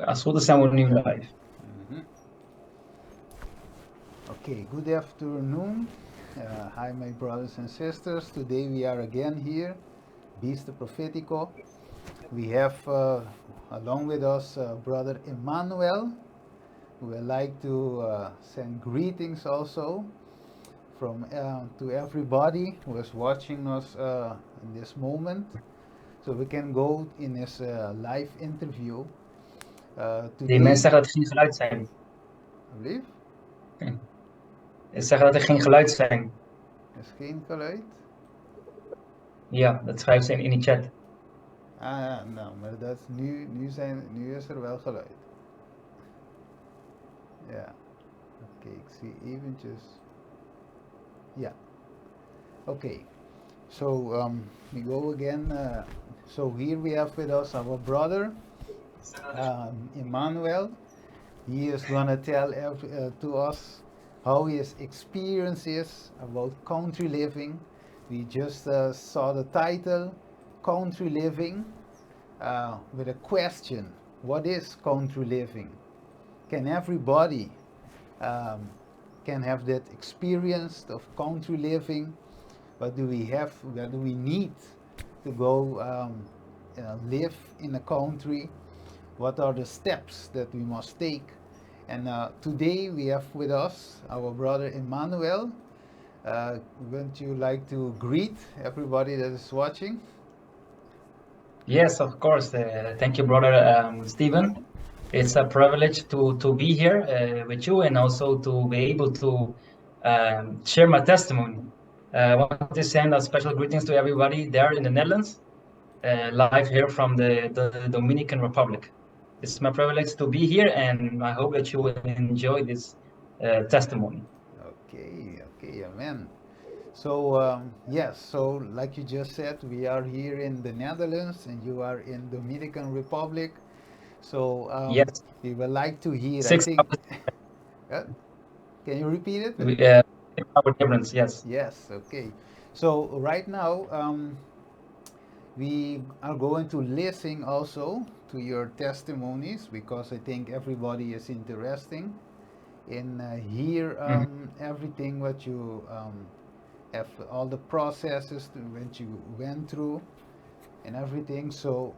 Als het goed is zijn we nu live. Okay, good afternoon. Hi, my brothers and sisters. Today we are again here, Beast Prophetico. We have along with us brother Immanuel, who would like to send greetings also from to everybody who is watching us in this moment. So we can go in this live interview. Die mensen Today, zeggen dat er geen geluid zijn. I believe, Ze zeggen dat er geen geluid zijn. is geen geluid. Ja, dat schrijven ze in die chat. Ah ja, nou, maar dat is nu is er wel geluid. Ja, oké, ik zie eventjes. Ja, oké. So we go again. So here we have with us our brother Immanuel. He is gonna tell to us how his experience is about country living. We just saw the title, Country Living, with a question: what is country living? Can everybody can have that experience of country living? What do we have? What do we need to go live in a country? What are the steps that we must take? And today we have with us our brother Immanuel. Wouldn't you like to greet everybody that is watching? Yes, of course. Thank you, brother Stephen. It's a privilege to be here with you and also to be able to share my testimony. I want to send a special greetings to everybody there in the Netherlands, live here from the Dominican Republic. It's my privilege to be here, and I hope that you will enjoy this testimony. Okay, amen. So yes, so like you just said, we are here in the Netherlands, and you are in Dominican Republic. So Yes, we would like to hear. I 6 think. hours, Can you repeat it? 6 hour difference. Yes. Yes. Okay. So right now we are going to listen also to your testimonies, because I think everybody is interesting in hear everything what you have, all the processes that you went through and everything. So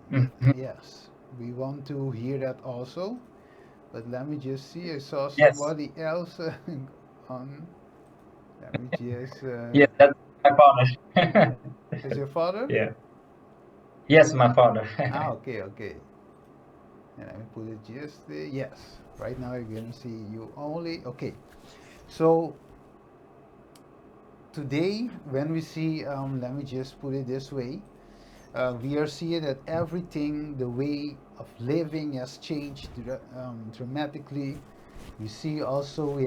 yes, we want to hear that also. But let me just see. I saw Yes. somebody else on. Let me just. Yes, that's my father. Is your father? Yeah. Yes, my father. Okay. And let me put it just yes. Right now you're gonna see you only. Okay. So today, when we see, let me just put it this way. We are seeing that everything, the way of living has changed dramatically. We see also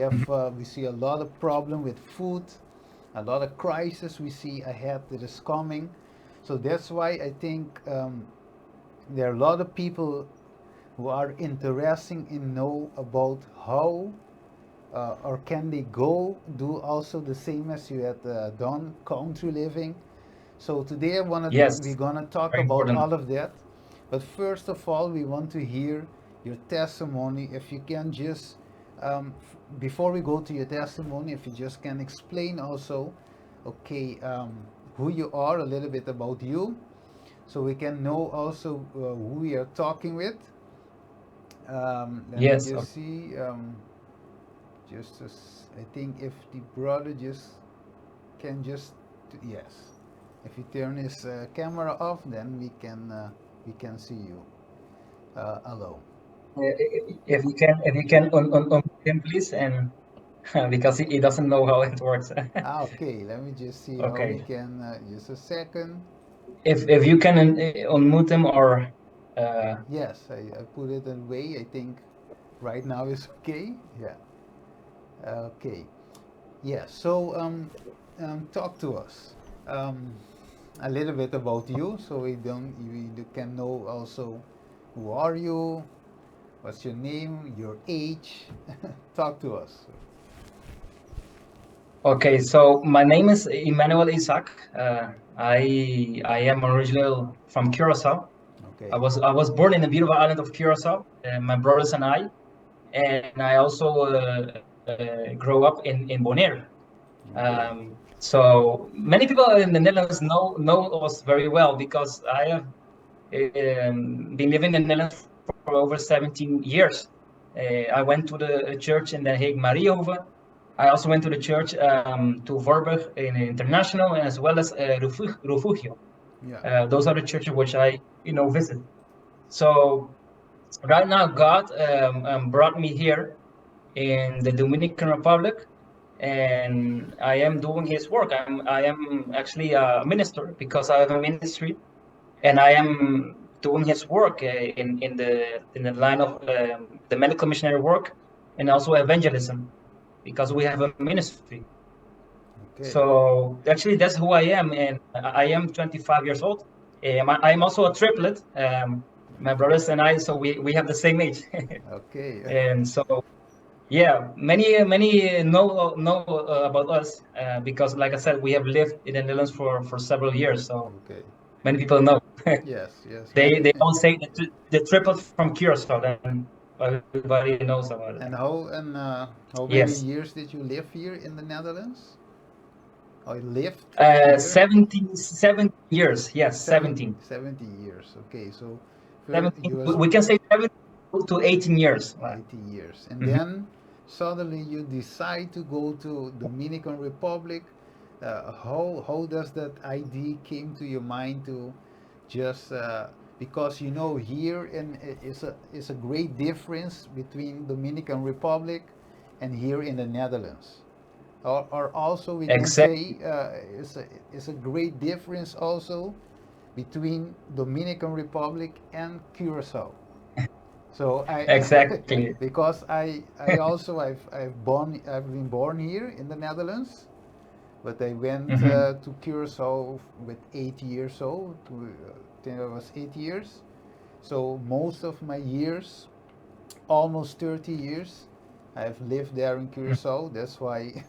we see a lot of problem with food, a lot of crisis we see ahead that is coming. So that's why I think there are a lot of people who are interested in know about how or can they go do also the same as you had done country living. So today Yes, we're gonna talk very about important. all of that. But first of all, we want to hear your testimony. If you can just, before we go to your testimony, if you just can explain also, okay, who you are, a little bit about you, so we can know also who we are talking with. Let me Yes, just see. Just as, I think if the brother just can just yes. If you turn his camera off, then we can see you. Hello. if you can unmute him, please, and because he doesn't know how it works. Okay. Let me just see how we Okay. can. Just a second. If you can unmute him or Yes, I put it away. I think right now is okay. Yeah. Okay. Yeah. So talk to us a little bit about you, so we can know also who are you, what's your name, your age. Talk to us. okay, so my name is Immanuel Isaac. I am originally from Curacao. Okay. I was born in the beautiful island of Curacao, my brothers and I also grew up in Bonaire. Okay. So many people in the Netherlands know us very well because I have been living in the Netherlands for over 17 years. I went to the church in the Hague Mariehove. I also went to the church to Voorburg in International as well as Refugio. Yeah. Those are the churches which I visit. So right now God brought me here in the Dominican Republic, and I am doing His work. I am actually a minister because I have a ministry, and I am doing His work in the line of the medical missionary work and also evangelism because we have a ministry. Okay. So actually, that's who I am, and I am 25 years old. I am also a triplet. My brothers and I, so we have the same age, Okay. and so yeah, many know about us because, like I said, we have lived in the Netherlands for several years. So Okay. many people know. Yes. Yes. They all say the triplet from Curacao, then everybody knows about it. How many Yes, years did you live here in the Netherlands? I lived here 17 years. Yes, 17. 70 years. Okay, so you 17. was We can say 17 to 18 years. 80 years, and Mhm. then suddenly you decide to go to Dominican Republic. How does that idea came to your mind to just because you know here is a great difference between Dominican Republic and here in the Netherlands. Or also we can say Exactly. is a great difference also between Dominican Republic and Curacao. So Exactly. because I also I've been born here in the Netherlands, but I went Hmm. to Curacao with 8 years old. Then I was 8 years. So most of my years, almost 30 years, I've lived there in Curacao. That's why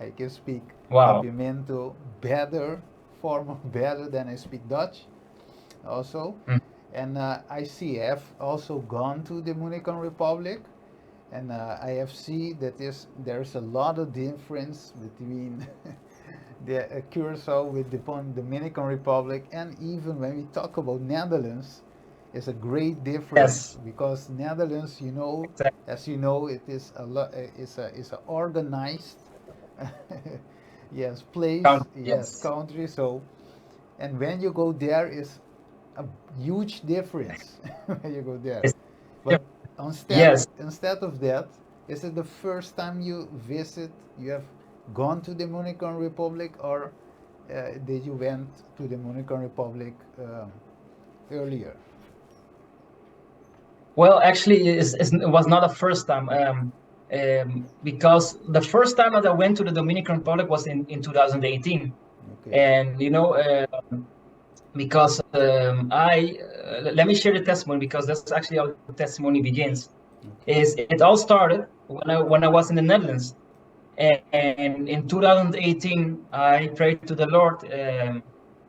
I can speak Wow. Papiamento better, form of better than I speak Dutch also. Mm. And I see I've also gone to the Dominican Republic, and I have seen that there's a lot of difference between the Curacao with the Dominican Republic, and even when we talk about Netherlands, it's a great difference Yes. because Netherlands, Exactly. as you know, it is a lot, it's a organized, yes, place, yes, Yes. country. So, and when you go there, is a huge difference when you go there. It's But instead Yes. instead of that, is it the first time you have gone to the Dominican Republic, or did you went to the Dominican Republic earlier? Well, actually, it was not the first time. Because the first time that I went to the Dominican Republic was in 2018, Okay. and because let me share the testimony because that's actually how the testimony begins. Okay. Is it all started when I was in the Netherlands, and in 2018 I prayed to the Lord,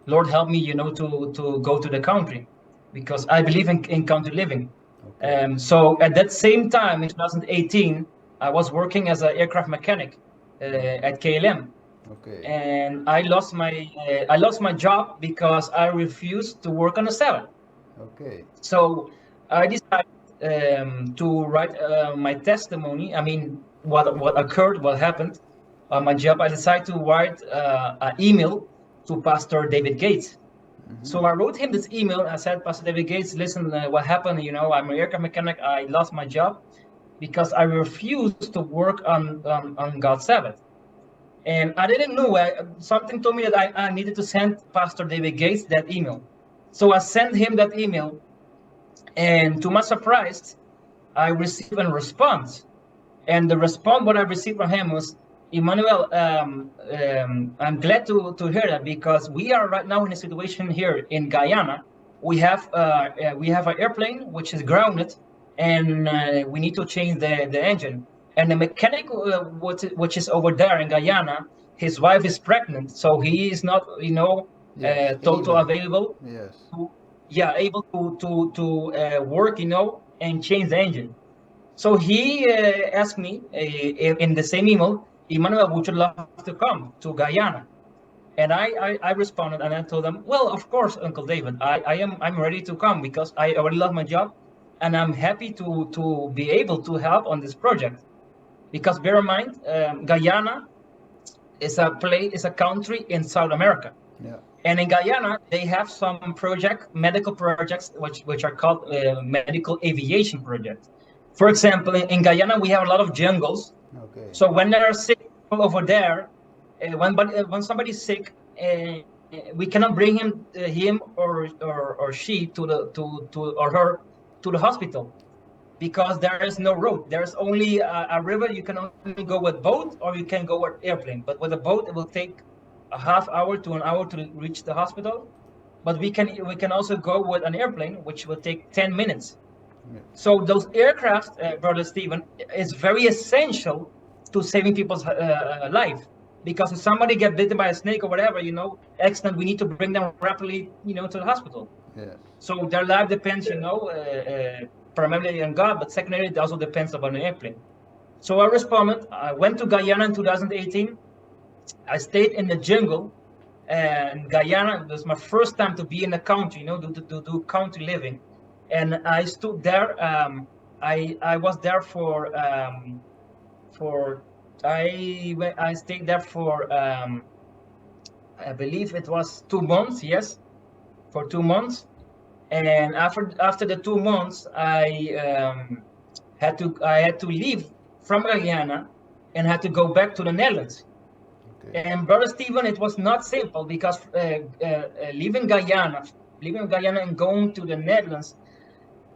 Lord help me, to go to the country because I believe in country living. Okay. So at that same time in 2018, I was working as an aircraft mechanic at KLM, Okay. and I lost my job because I refused to work on the Sabbath. Okay. So I decided to write my testimony. I mean, what occurred, what happened on my job. I decided to write an email to Pastor David Gates. Mm-hmm. So I wrote him this email. I said, Pastor David Gates, listen, what happened? I'm an aircraft mechanic. I lost my job because I refused to work on God's Sabbath. And I didn't know. Something told me that I needed to send Pastor David Gates that email. So I sent him that email. And to my surprise, I received a response. And the response what I received from him was, Immanuel, I'm glad to hear that because we are right now in a situation here in Guyana. We have an airplane which is grounded, and we need to change the engine. And the mechanic, which is over there in Guyana, his wife is pregnant, so he is not, Yes. total Able. available Yes. to, yeah, able to work, and change the engine. So he asked me in the same email, Immanuel, would you love to come to Guyana? And I responded and I told them, well, of course, Uncle David, I'm ready to come because I already love my job and I'm happy to be able to help on this project. Because bear in mind, Guyana is a country in South America. Yeah. And in Guyana, they have some medical projects, which are called medical aviation projects. For example, in Guyana, we have a lot of jungles. Okay. So when there are sick people over there, when somebody's sick, we cannot bring him or she to or her to the hospital because there is no road. There's only a river. You can only go with boat or you can go with airplane. But with a boat, it will take a half hour to an hour to reach the hospital. But we can also go with an airplane, which will take 10 minutes. Yeah. So those aircraft, brother Stephen, is very essential to saving people's life. Because if somebody get bitten by a snake or whatever, accident, we need to bring them rapidly, to the hospital. Yes. So their life depends, primarily on God, but secondarily, it also depends upon an airplane. So I responded. I went to Guyana in 2018. I stayed in the jungle, and Guyana was my first time to be in the country, to do country living. And I stood there. I was there for I stayed there for I believe it was 2 months. Yes, for 2 months. And after the 2 months, I had to leave from Guyana and had to go back to the Netherlands. Okay. And brother Stephen, it was not simple because leaving Guyana, and going to the Netherlands,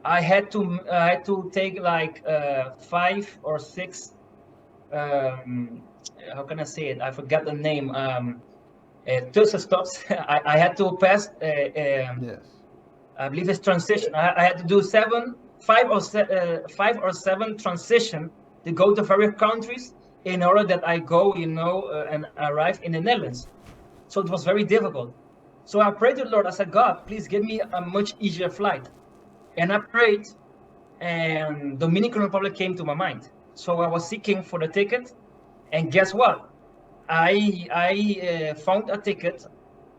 I had to take like 5 or 6. How can I say it? I forgot the name. Tussen stops. I had to pass. Yes. I believe it's transition. I had to do 5 or 7 transition to go to various countries in order that I go, and arrive in the Netherlands. So it was very difficult. So I prayed to the Lord. I said, God, please give me a much easier flight. And I prayed, and Dominican Republic came to my mind. So I was seeking for the ticket, and guess what? I found a ticket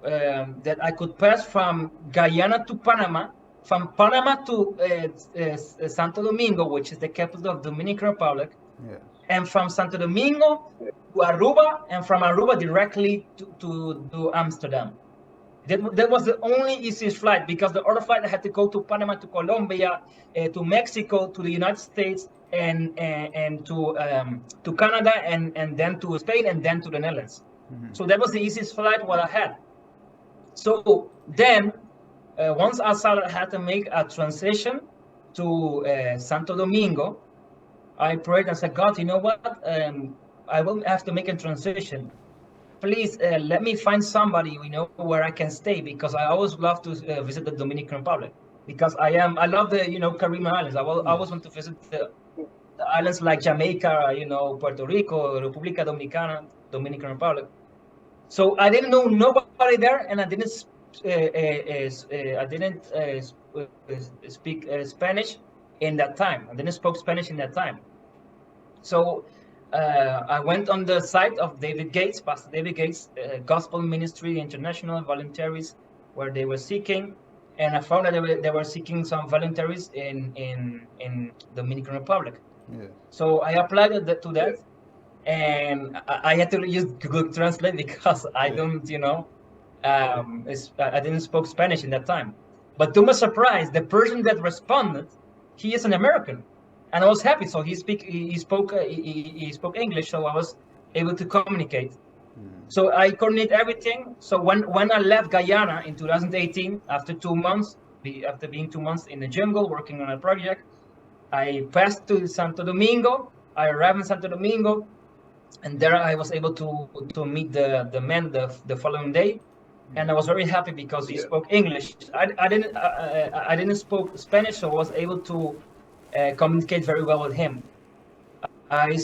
that I could pass from Guyana to Panama, from Panama to Santo Domingo, which is the capital of Dominican Republic, Yes. and from Santo Domingo to Aruba, and from Aruba directly to Amsterdam. That was the only easiest flight because the other flight I had to go to Panama, to Colombia, to Mexico, to the United States, and to Canada, and then to Spain, and then to the Netherlands. Mhm. So that was the easiest flight what I had. So then, once I had to make a transition to Santo Domingo, I prayed and said, God, you know what? I will have to make a transition. Please let me find somebody, where I can stay, because I always love to visit the Dominican Republic, because I love the, Caribbean islands. I always want to visit the islands like Jamaica, Puerto Rico, República Dominicana, Dominican Republic. So I didn't know nobody there, and I didn't speak Spanish in that time. I didn't speak Spanish in that time. So I went on the site of David Gates, Pastor David Gates, Gospel Ministry International Voluntaries, where they were seeking, and I found that they were seeking some voluntaries in Dominican Republic. Yes. So I applied to that, and I had to use Google Translate because I don't, I didn't speak Spanish in that time. But to my surprise, the person that responded, he is an American, and I was happy. So he spoke English, so I was able to communicate. So I coordinate everything. So when I left Guyana in 2018, after 2 months, after being 2 months in the jungle working on a project, I passed to Santo Domingo. I arrived in Santo Domingo, and there I was able to meet the man the following day, and I was very happy because he spoke English. I didn't speak Spanish, so I was able to communicate very well with him. I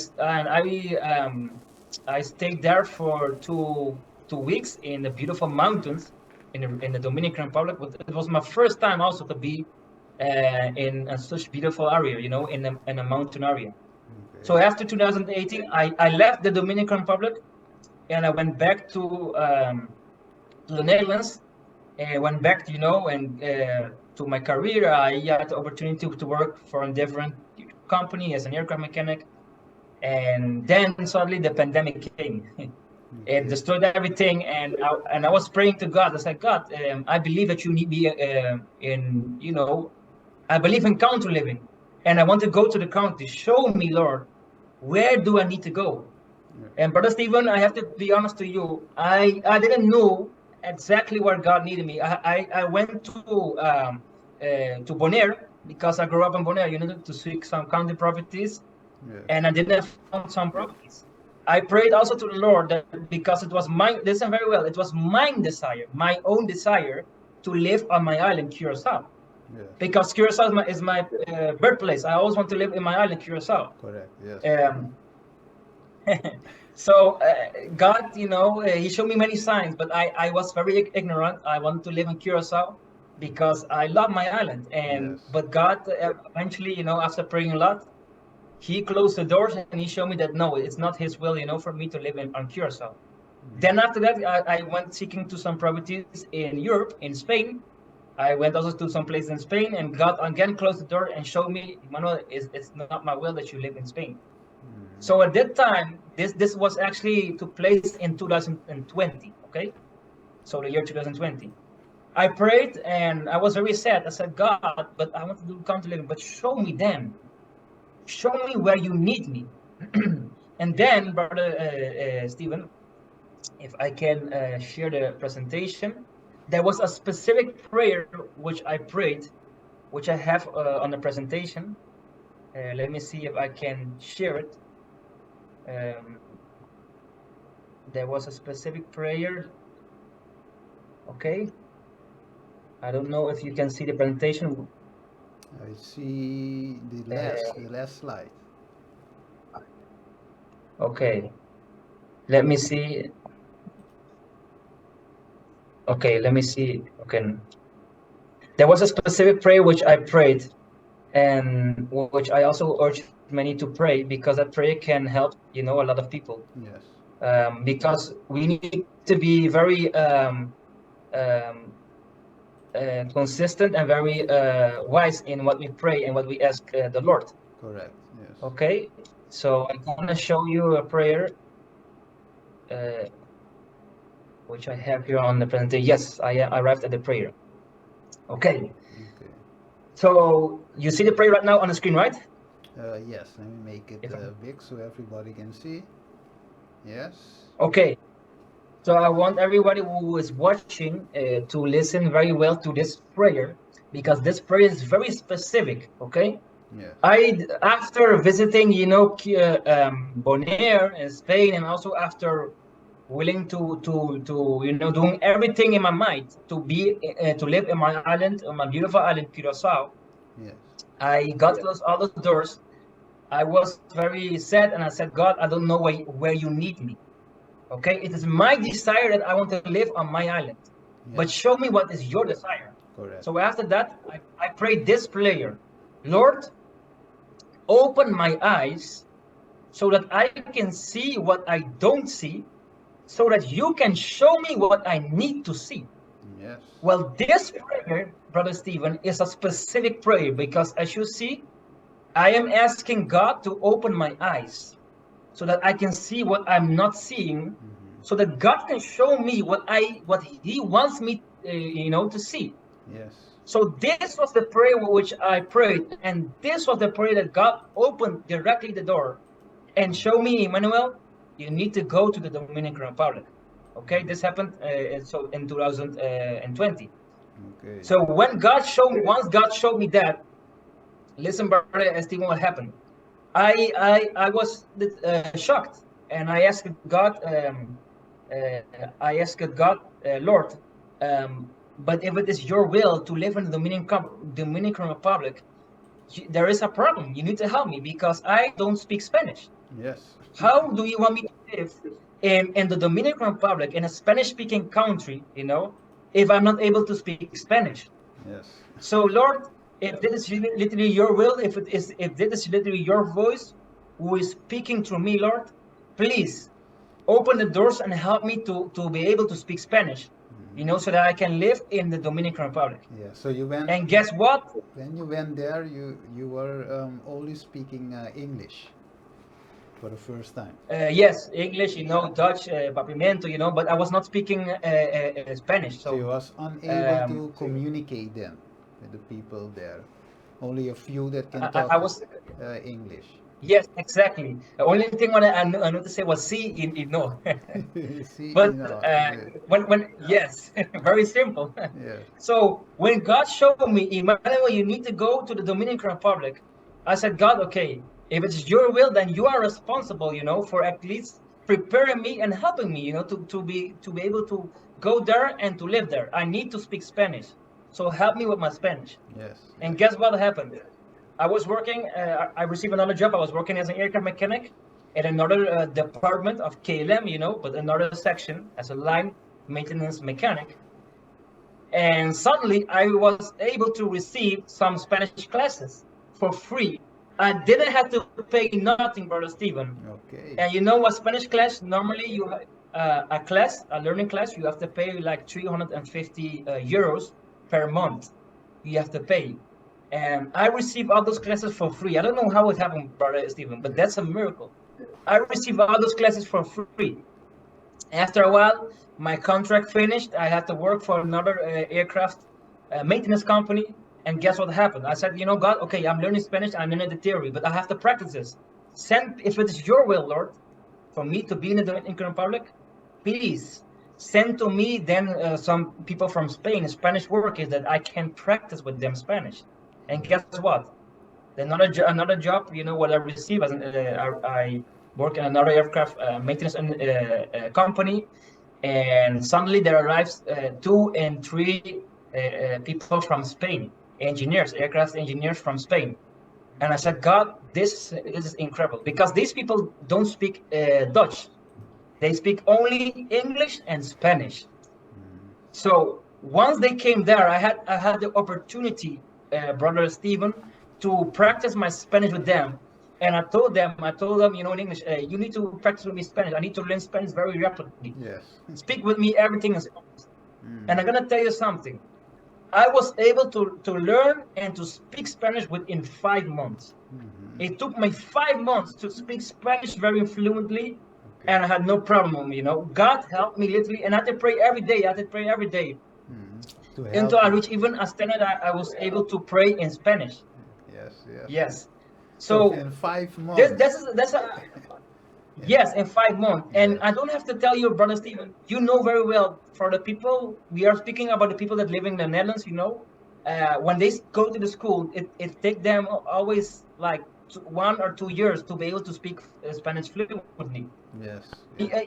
stayed there for two weeks in the beautiful mountains, in the Dominican Republic, but it was my first time also to be in such beautiful area, in a mountain area. So Okay. after 2018, I left the Dominican Republic and I went back to the Netherlands. And went back, and to my career. I had the opportunity to work for a different company as an aircraft mechanic. And then suddenly the pandemic came. It Okay. destroyed everything, and I was praying to God. I said, God, I believe that you need me I believe in country living, and I want to go to the country. Show me, Lord, where do I need to go? Yeah. And Brother Stephen, I have to be honest to you. I didn't know exactly where God needed me. I went to Bonaire because I grew up in Bonaire, to seek some county properties, Yes. and I didn't found some properties. I prayed also to the Lord that because it was my, listen very well, it was my desire, my own desire to live on my island, Curacao. Yes. Because Curacao is my birthplace. I always want to live in my island, Curacao. Correct. Yes. Um, so God, He showed me many signs, but I was very ignorant. I wanted to live in Curacao because I love my island. Yes. But God eventually, after praying a lot, He closed the doors and He showed me that no, it's not His will, for me to live on Curacao. Then after that, I went seeking to some properties in Europe, in Spain. I went also to some places in Spain, and God again closed the door and showed me, Immanuel, it's not my will that you live in Spain. So at that time, this was actually took place in 2020. Okay, so the year 2020. I prayed and I was very sad. I said, God, but I want to do country living, but show me then. Show me where you need me. And then, Brother Stephen, if I can share the presentation, there was a specific prayer which I prayed, which I have on the presentation. Let me see if I can share it. Um, there was a specific prayer. Okay. I don't know if you can see the presentation. I see the last slide. Okay. Let me see. Okay, let me see. Okay. There was a specific prayer which I prayed, and which I also urge many to pray, because that prayer can help, a lot of people. Yes. Because we need to be very um, consistent and very wise in what we pray and what we ask the Lord. Correct. Yes. Okay, so I'm gonna show you a prayer, uh, which I have here on the presentation. Yes, I arrived at the prayer. Okay, Okay. so you see the prayer right now on the screen, right? Yes. Let me make it If big so everybody can see. Yes. Okay, so I want everybody who is watching to listen very well to this prayer, because this prayer is very specific. Okay. Yes. After visiting, Bonaire in Spain, and also after willing to doing everything in my mind to live in my island, on my beautiful island, Curacao. Yes. I got close all the doors. I was very sad, and I said, God, I don't know where you need me. Okay, it is my desire that I want to live on my island, but Yes. show me what is your desire. Correct. So after that, I prayed this prayer: Lord, open my eyes so that I can see what I don't see, so that you can show me what I need to see. Yes. Well, this prayer, Brother Stephen, is a specific prayer, because as you see, I am asking God to open my eyes so that I can see what I'm not seeing, so that God can show me what He wants me, to see. Yes. So this was the prayer which I prayed, and this was the prayer that God opened directly the door and showed me, Immanuel, you need to go to the Dominican Republic. Okay, this happened in 2020. Okay. So once God showed me that, listen, brother Stephen, what happened? I was shocked, and I asked God, Lord, but if it is your will to live in the Dominican Republic, there is a problem. You need to help me, because I don't speak Spanish. Yes. How do you want me to live in the Dominican Republic, in a Spanish-speaking country, if I'm not able to speak Spanish? Yes. So, Lord, if this is literally your will, if this is literally your voice who is speaking through me, Lord, please open the doors and help me to be able to speak Spanish, so that I can live in the Dominican Republic. Yeah. So you went And guess what? when you went there. You were only speaking English for the first time. Yes, English, Dutch, papimento, but I was not speaking Spanish. So you So was unable um, to communicate then with the people there. Only a few that can I talk was. English. Yes, exactly. The only thing what I know to say was sí y no. See, But you know, when yes, very simple. yeah. So when God showed me, Immanuel, you need to go to the Dominican Republic. I said, God, okay, if it's your will, then you are responsible, for at least preparing me and helping me, to be able to go there and to live there. I need to speak Spanish. So help me with my Spanish. Yes, And yes. guess what happened? I was working, I received another job. I was working as an aircraft mechanic in another department of KLM, but another section as a line maintenance mechanic. And suddenly I was able to receive some Spanish classes for free. I didn't have to pay nothing, Brother Stephen. Okay. And you know what Spanish class, normally you a learning class, you have to pay like 350 euros per month. You have to pay. And I received all those classes for free. I don't know how it happened, Brother Stephen, but that's a miracle. I received all those classes for free. After a while, my contract finished. I had to work for another aircraft maintenance company. And guess what happened? I said, God, okay, I'm learning Spanish. I'm learning the theory, but I have to practice this. If it is your will, Lord, for me to be in the Dominican Republic, please send to me then some people from Spain, Spanish workers that I can practice with them Spanish. And guess what? Another job, what I receive as I work in another aircraft maintenance company, and suddenly there arrives 2 and 3 people from Spain, engineers, aircraft engineers from Spain. And I said, God, this is incredible because these people don't speak Dutch. They speak only English and Spanish. So once they came there, I had the opportunity, Brother Stephen, to practice my Spanish with them. And I told them, in English, you need to practice with me Spanish. I need to learn Spanish very rapidly. Yes. Speak with me everything in Spanish. And Mm. I'm gonna tell you something. I was able to learn and to speak Spanish within 5 months. Mhm. It took me 5 months to speak Spanish very fluently, Okay. and I had no problem. God helped me literally, and I had to pray every day. I had to pray every day To until help I you. reached even a standard I was able to pray in Spanish. Yes, yes. Yes. So So in five this months. this is that's a Yeah. yes in 5 months, and Yes. I don't have to tell you, Brother Stephen. You know very well for the people we are speaking about, the people that live in the Netherlands. When they go to the school, it take them always like 1 or 2 years to be able to speak Spanish fluently. Yes. E- Yes. uh,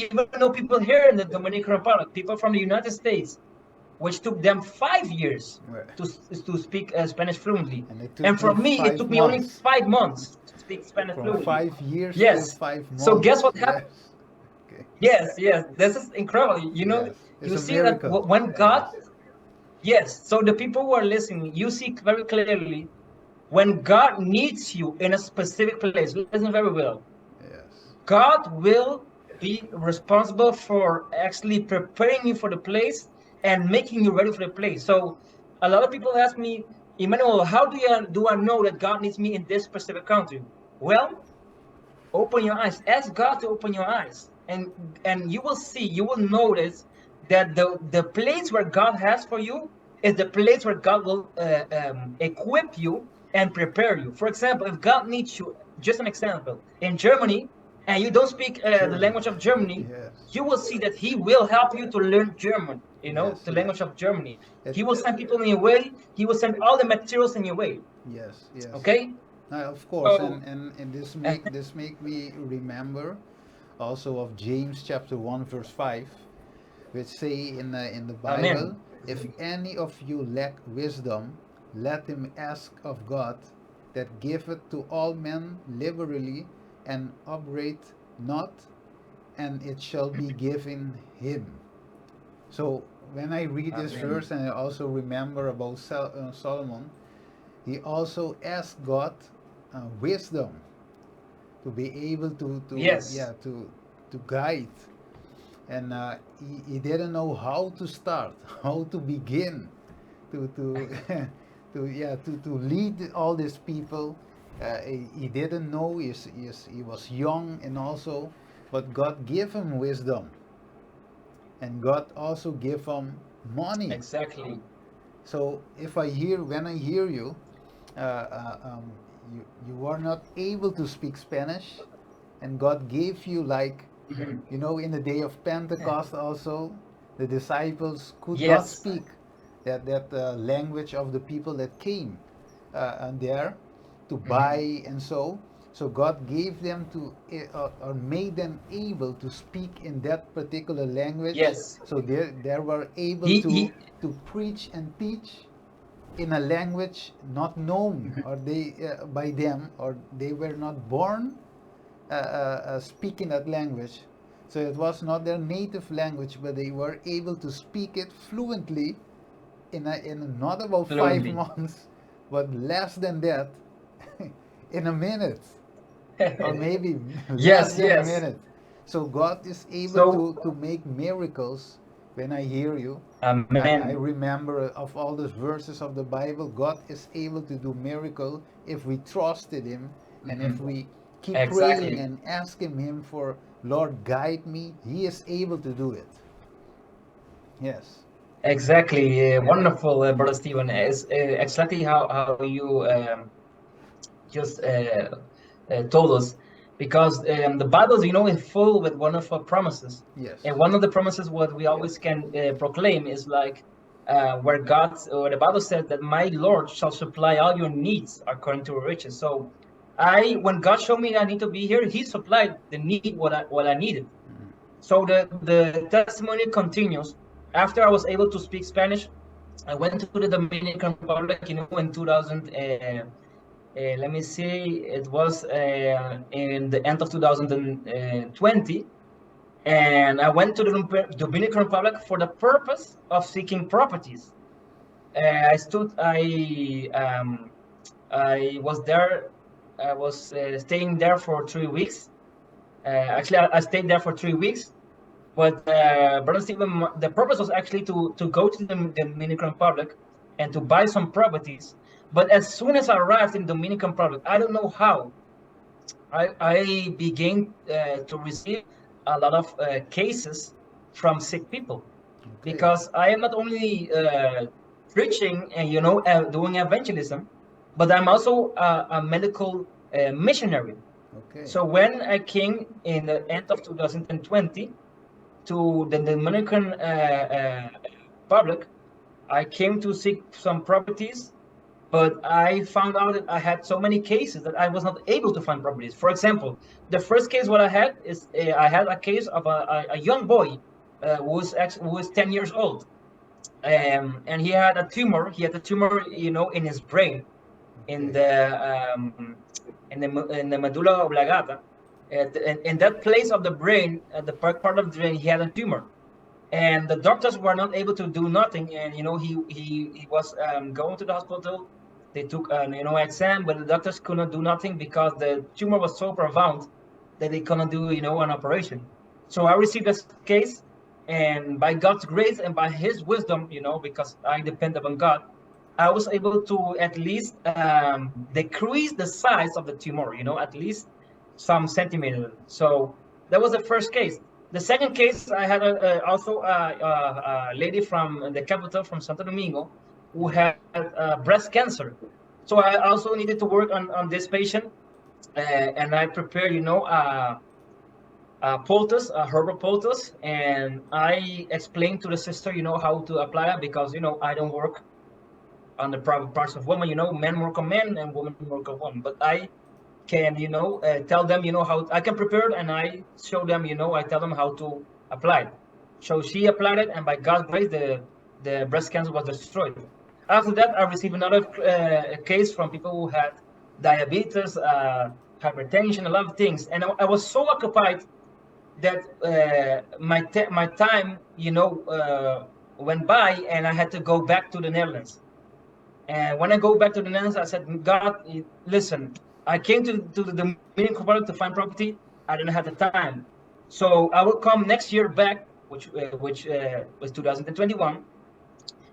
Even though people here in the Dominican Republic, people from the United States, which took them 5 years Well, to speak Spanish fluently, and it took and you for me, it took five me only months. 5 months to speak Spanish From fluently. 5 years to Yes. five So guess months. what Yes. happened? Okay. Yes, yes, this is incredible. Yes. It's You a see that miracle. when God, Yes. yes. So the people who are listening, you see very clearly when God needs you in a specific place. Listen very well. Yes. God will be responsible for actually preparing you for the place and making you ready for the place. So a lot of people ask me, Emmanuel, how do I know that God needs me in this specific country? Well, open your eyes. Ask God to open your eyes, and you will notice that the place where God has for you is the place where God will equip you and prepare you. For example, if God needs you, just an example, in Germany, and you don't speak the German. language of Germany, Yes. you will see that He will help you to learn German. Yes. The Yes. language of Germany. It, He will send people in your way. He will send all the materials in your way. yes. Yes. Okay. Of course, So, and uh, this make me remember also of James chapter 1 verse 5, which say in the Bible, Amen. if any of you lack wisdom, let him ask of God, that giveth to all men liberally, and upbraideth not, and it shall be given him. So when I read this Amen. verse, and I also remember about Solomon, he also asked God wisdom to be able to Yes. yeah to guide, and he didn't know how to start, how to begin, to to lead all these people. He didn't know. He was young, and also, but God gave him wisdom, and God also gave him money. Exactly. So if I hear when I hear you, uh, uh, um, you are not able to speak Spanish, and God gave you, like, Mhm. in the day of Pentecost also, the disciples could not Yes. speak that language of the people that came and there to Mhm. buy, and so God gave them to or made them able to speak in that particular language, Yes. so they were able He to preach and teach in a language not known, Mhm. or they by them, or they were not born speaking that language. So it was not their native language, but they were able to speak it fluently in not about five fluently. months, but less than that, in a minute, or maybe less Yes, than a yes. minute. So God is able So, to make miracles. When I hear you, I amen. remember of all the verses of the Bible, God is able to do miracle if we trusted Him, and if Mhm. we keep praying Exactly. and asking Him for, Lord, guide me, He is able to do it. Yes. Exactly. Wonderful, Brother Stephen. Is exactly how you just told us, because the Bible, is full with wonderful promises, Yes. and one of the promises what we always can proclaim is like where God or the Bible says that my Lord shall supply all your needs according to riches. So when God showed me I need to be here, He supplied the need what I needed. So the testimony continues. After I was able to speak Spanish, I went to the Dominican Republic, in 2000. Let me see, it was in the end of 2020, and I went to the Dominican Republic for the purpose of seeking properties. I stood, I was there, I was staying there for 3 weeks. Actually, I stayed there for 3 weeks. But Brother Stephen, the purpose was actually to go to the Dominican Republic and to buy some properties. But as soon as I arrived in Dominican Republic, I don't know how, I began to receive a lot of cases from sick people, Okay. because I am not only preaching and doing evangelism, but I'm also a medical missionary. Okay. So when I came in the end of 2020 to the Dominican Republic, I came to seek some properties, but I found out that I had so many cases that I was not able to find properties. For example, the first case what I had is I had a case of a young boy who was 10 years old, and he had a tumor. He had a tumor, in his brain, in Okay. the in the medulla oblongata. In that place of the brain, the part of the brain, he had a tumor, and the doctors were not able to do nothing. And he was going to the hospital. They took an exam, but the doctors could not do nothing because the tumor was so profound that they couldn't do an operation. So I received this case, and by God's grace and by His wisdom, because I depend upon God, I was able to at least decrease the size of the tumor, at least some centimeter. So that was the first case. The second case, I had also a lady from the capital, from Santo Domingo, who Yes. had breast cancer. So I also needed to work on this patient, and I prepared, poultice, herbal poultice, and I explained to the sister, how to apply it, because I don't work on the private parts of women. Men work on men and women work on women. But I can, tell them, how I can prepare it, and I show them, I tell them how to apply it. So she applied it, and by God's grace, the breast cancer was destroyed. After that, I received another case from people who had diabetes, hypertension, a lot of things, and I was so occupied that my time, went by, and I had to go back to the Netherlands. And when I go back to the Netherlands, I said, God, listen, I came to the Dominican Republic to find property. I didn't have the time. So I will come next year back, which was 2021,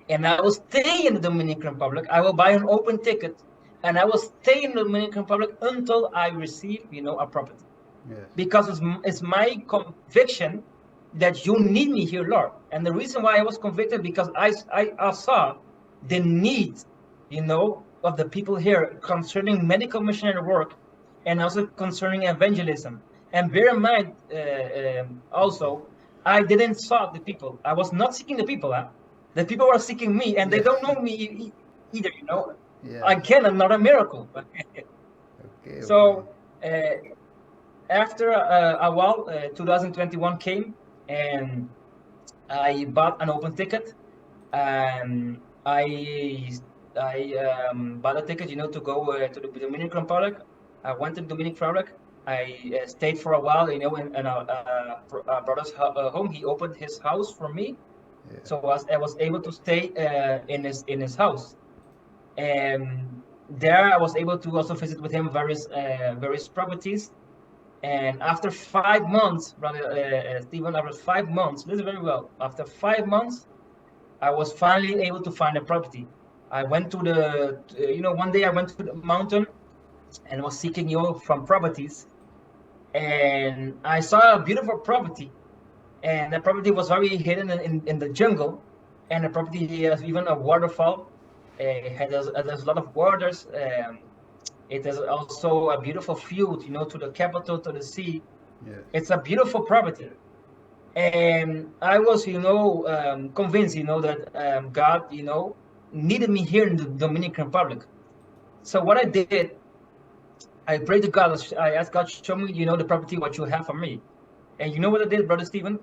and I will stay in the Dominican Republic. I will buy an open ticket, and I will stay in the Dominican Republic until I receive, a property. Yes. Because it's my conviction that you need me here, Lord. And the reason why I was convicted, because I saw the need, of the people here concerning medical missionary work, and also concerning evangelism. And bear in mind, also, I didn't saw the people. I was not seeking the people. Huh? The people were seeking me, and they Yes. don't know me either. Yes. Again, another miracle. Okay. Okay. So after a while, 2021 came, and I bought an open ticket. I bought a ticket, to go to the Dominican Republic. I went to the Dominican Republic. I stayed for a while, in a brother's home. He opened his house for me, Yeah. so I was able to stay in his house. And there I was able to also visit with him various properties. And after 5 months, brother Stephen, after 5 months, listen very well. After 5 months, I was finally able to find a property. I went to one day I went to the mountain and was seeking, from properties. And I saw a beautiful property. And the property was very hidden in the jungle. And the property has even a waterfall. There's a lot of waters. It is also a beautiful view, to the capital, to the sea. Yes. It's a beautiful property. And I was, convinced, that God, needed me here in the Dominican Republic. So what I did, I prayed to God. I asked God, show me, the property, what you have for me. And you know what I did, Brother Stephen?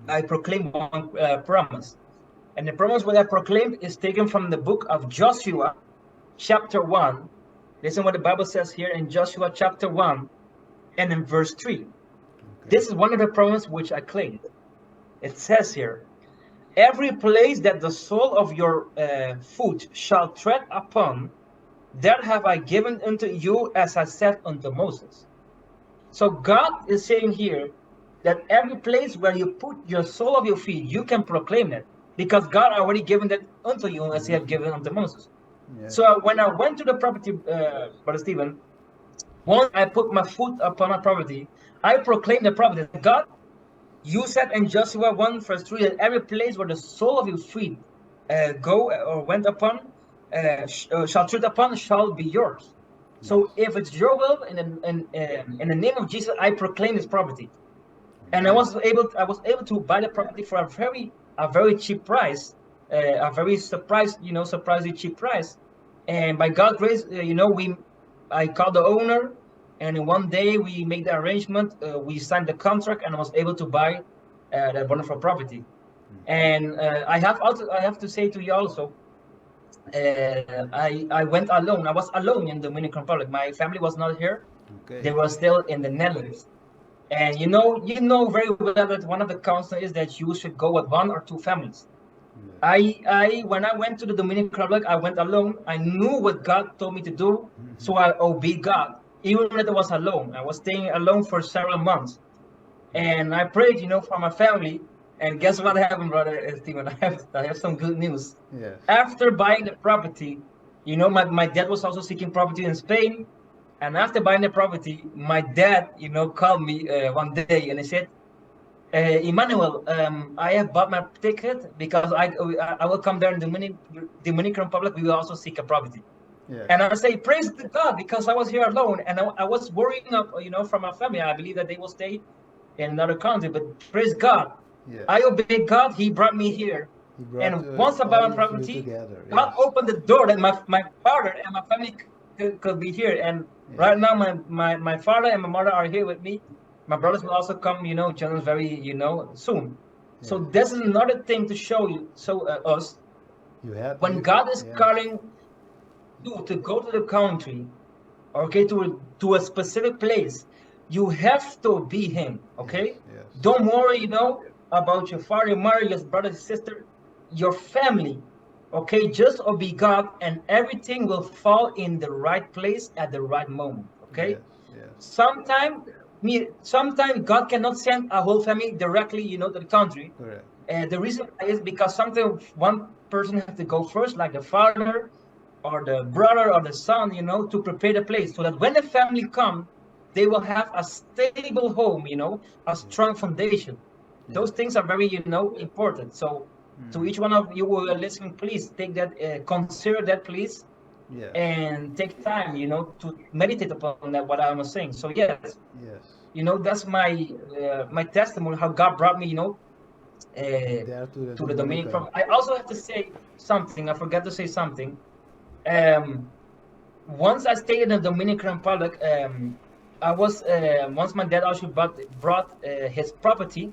I proclaimed one promise. And the promise what I proclaimed is taken from the book of Joshua, chapter 1. Listen what the Bible says here in Joshua chapter 1 and in verse 3. Okay. This is one of the promises which I claimed. It says here, every place that the sole of your foot shall tread upon, that have I given unto you, as I said unto Moses. So God is saying here that every place where you put your sole of your feet, you can proclaim it, because God already given that unto you, as he have given unto Moses. Yes. So when I went to the property, Brother Stephen, once I put my foot upon a property, I proclaimed the property. God, you said in Joshua 1 verse 3 that every place where the sole of your feet go or went upon, shall tread upon, shall be yours. So if it's your will, in the name of Jesus, I proclaim this property. And I was able to buy the property for a very cheap price, a very surprisingly cheap price. And by God's grace, I called the owner, and in one day we made the arrangement. We signed the contract, and I was able to buy that wonderful property. And I have to say to you also, I went alone. I was alone in the Dominican Republic. My family was not here; Okay. they were still in the Netherlands. And you know very well that one of the constants is that you should go with one or two families. Yes. When I went to the Dominican Republic, I went alone. I knew what God told me to do, so I obeyed God. Even when I was alone, I was staying alone for several months, and I prayed, for my family. And guess what happened, brother Stephen? I have some good news. Yes. After buying the property, my dad was also seeking property in Spain. And after buying the property, my dad, called me one day, and he said, Immanuel, I have bought my ticket because I will come there in Dominican Republic. We will also seek a property. Yes. And I say, praise God, because I was here alone, and I was worrying up, from my family. I believe that they will stay in another country, but praise God. Yes. I obeyed God. He brought me here. He brought And once I all bought of my you property, together. God Yes. opened the door that my father and my family could be here. And Yes. right now, my father and my mother are here with me. My brothers will also come, join us very, soon. So Yes. this is another thing to show you, us, You had when you, God is yes. calling you to go to the country, okay, to a specific place, you have to be Him, okay? Yes. Yes. Don't worry, about your father, your mother, your brother, your sister. your family, okay, just obey God, and everything will fall in the right place at the right moment. Okay. Yes. Yes. Sometimes sometimes God cannot send a whole family directly, to the country. Correct. The reason is because sometimes one person has to go first, like the father or the brother or the son, to prepare the place so that when the family come, they will have a stable home, a strong foundation. Those Yes. things are very, important. So to Mm. each one of you who are listening, please take that, consider that, please, Yes. and take time, to meditate upon that, what I was saying. So yes, Yes. that's my testimony, how God brought me, uh, There to the to the Dominican Dominican. Republic. I also have to say something. I forgot to say something. Um, Once I stayed in the Dominican Republic, I was once my dad actually brought his property.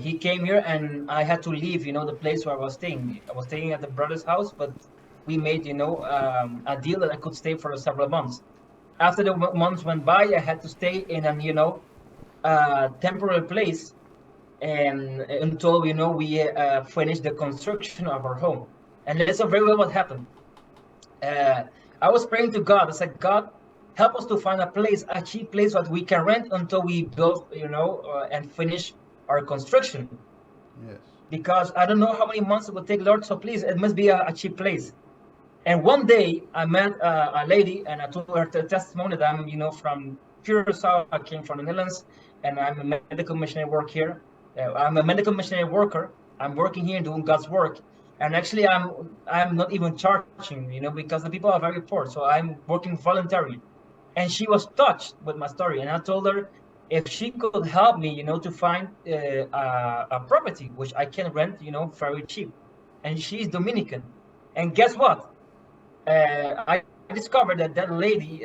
He came here and I had to leave, the place where I was staying. I was staying at the brother's house, but we made, a deal that I could stay for several months. After the months went by, I had to stay in an, temporary place, and until, we finished the construction of our home. And listen very well what happened. uh, I was praying to God. I said, God, help us to find a place, a cheap place that we can rent until we build, and finish our construction. Yes. Because I don't know how many months it will take, Lord. So please, it must be a cheap place. And one day I met a lady, and I told her the testimony that I'm, from Curacao. I came from the Netherlands, and I'm a medical missionary work here. I'm a medical missionary worker. I'm working here and doing God's work. And actually, I'm not even charging, because the people are very poor. So I'm working voluntarily. And she was touched with my story. And I told her if she could help me, to find a property which I can rent, very cheap. And she's Dominican. And guess what? I discovered that that lady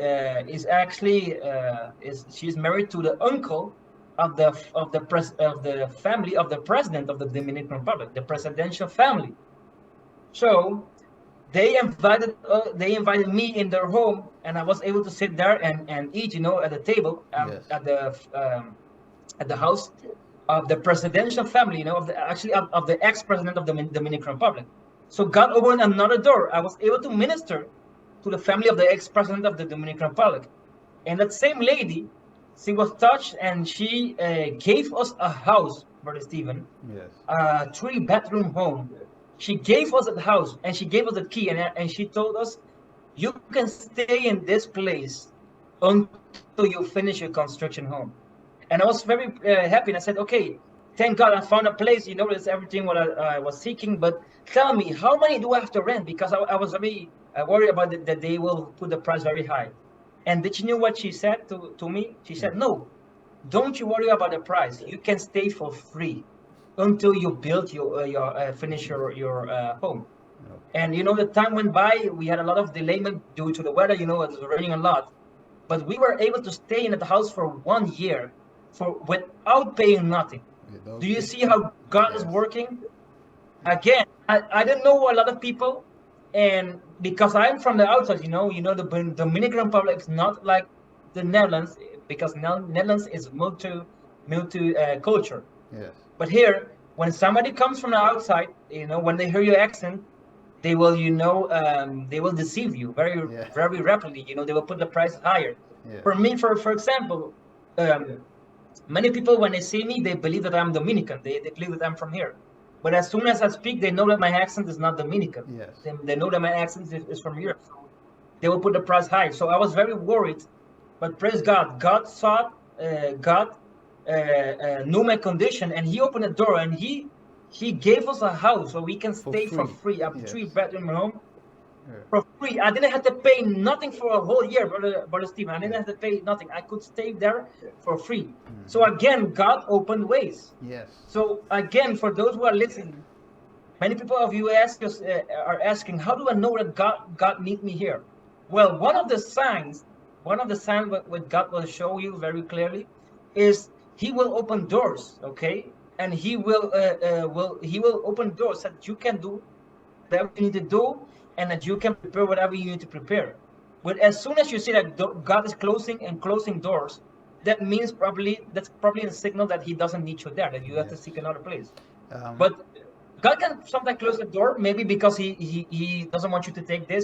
is actually she's married to the uncle of the family of the president of the Dominican Republic, the presidential family. So they invited me in their home, and I was able to sit there and eat, at the table, Yes. at the house of the presidential family, of the actually of the ex-president of the Dominican Republic. So God opened another door. I was able to minister to the family of the ex-president of the Dominican Republic. And that same lady, she was touched, and she gave us a house, Brother Stephen, Yes. a three-bedroom home. She gave us that house, and she gave us the key, and she told us, you can stay in this place until you finish your construction home. And I was very happy, and I said, okay, thank God I found a place, there's everything what I was seeking, but tell me, how many do I have to rent? Because I was very worried about that they will put the price very high. And did you know what she said to me? She said, Yes. no, don't you worry about the price. You can stay for free until you build finish your home. Okay. And the time went by. We had a lot of delayment due to the weather. It was raining a lot, but we were able to stay in the house for 1 year for without paying nothing. Without Do you pay. see how God is Yes. working? Again, I don't know a lot of people, and because I'm from the outside, the Dominican Republic is not like the Netherlands, because Netherlands is multi culture. Yes. But here, when somebody comes from the outside, when they hear your accent, they will deceive you very, Yeah. very rapidly. They will put the price higher. Yeah. For me, for example, many people, when they see me, they believe that I'm Dominican. They believe that I'm from here. But as soon as I speak, they know that my accent is not Dominican. Yes. They know that my accent is from Europe. So they will put the price high. So I was very worried. But praise God, God knew my condition, and He opened a door, and He gave us a house where we can For stay for free. free, a Yes. three-bedroom home Yeah. for free. I didn't have to pay nothing for a whole year, brother Stephen. I didn't Yeah. have to pay nothing. I could stay there for free. So Mhm. again, God opened ways. Yes. So again, for those who are listening, many people of you are asking, how do I know that God need me here? Well, one of the signs what God will show you very clearly is He will open doors, okay, and He will open doors that you can do whatever you need to do, and that you can prepare whatever you need to prepare. But as soon as you see that God is closing and closing doors, that's probably a signal that He doesn't need you there, that you have to Yes. seek another place. Um, But God can sometimes close the door, maybe because he doesn't want you to take this,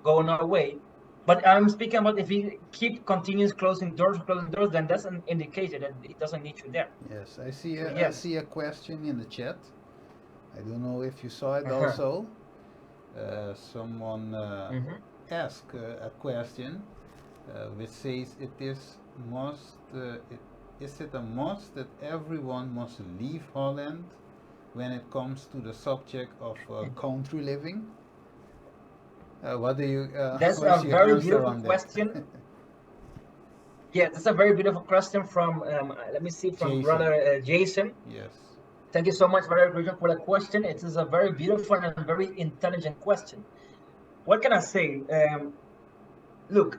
go another way. But I'm speaking about if he continues closing doors, then that's an indication that he doesn't need you there. Yes, So I yes. see a question in the chat. I don't know if you saw it Uh-huh. also. Someone Mm-hmm. asked a question which says is it a must that everyone must leave Holland when it comes to the subject of country living? What do you That's what is a your very answer beautiful on that? question. Yeah, that's a very beautiful question from let me see, from Jason. brother Jason. Yes. Thank you so much, brother Jason, for the question. It is a very beautiful and very intelligent question. What can I say? Look,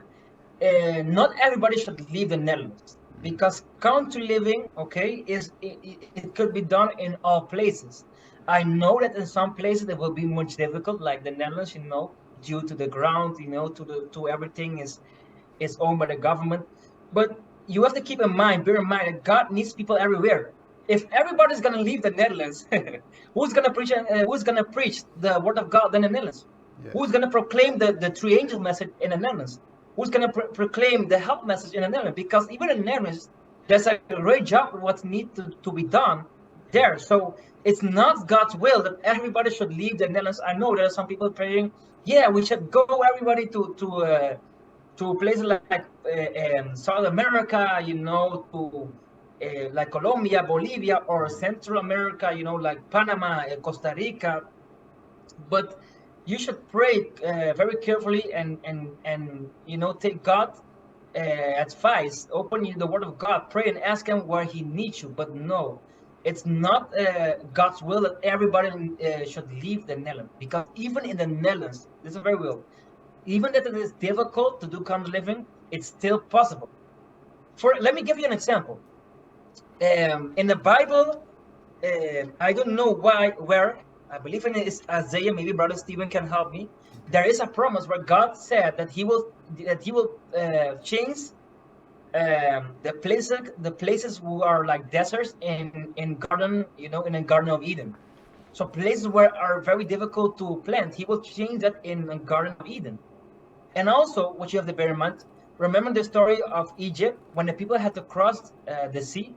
not everybody should leave the Netherlands, because country living, okay, it could be done in all places. I know that in some places it will be much difficult, like the Netherlands, due to the ground, to everything is owned by the government. But you have to keep in mind, bear in mind that God needs people everywhere. If everybody's gonna leave the Netherlands, who's gonna preach the word of God in the Netherlands? Yes. Who's gonna proclaim the three angels message in the Netherlands? Who's gonna proclaim the help message in the Netherlands? Because even in the Netherlands, there's a great job of what needs to be done there. So it's not God's will that everybody should leave the Netherlands. I know there are some people praying, yeah, we should go everybody to places like South America, to like Colombia, Bolivia, or Central America, like Panama, Costa Rica. But you should pray very carefully, and take God advice. Open the Word of God, pray and ask Him where He needs you. But no, it's not God's will that everybody should leave the Netherlands, because even in the Netherlands, this is very real. Even that it is difficult to do country living, it's still possible. Let me give you an example. In the Bible, I don't know where. I believe in it is Isaiah. Maybe Brother Stephen can help me. There is a promise where God said that He will change the places who are like deserts in garden, in a Garden of Eden. So places where are very difficult to plant, He will change that in a Garden of Eden. And also, what you have to bear in mind, remember the story of Egypt when the people had to cross the sea?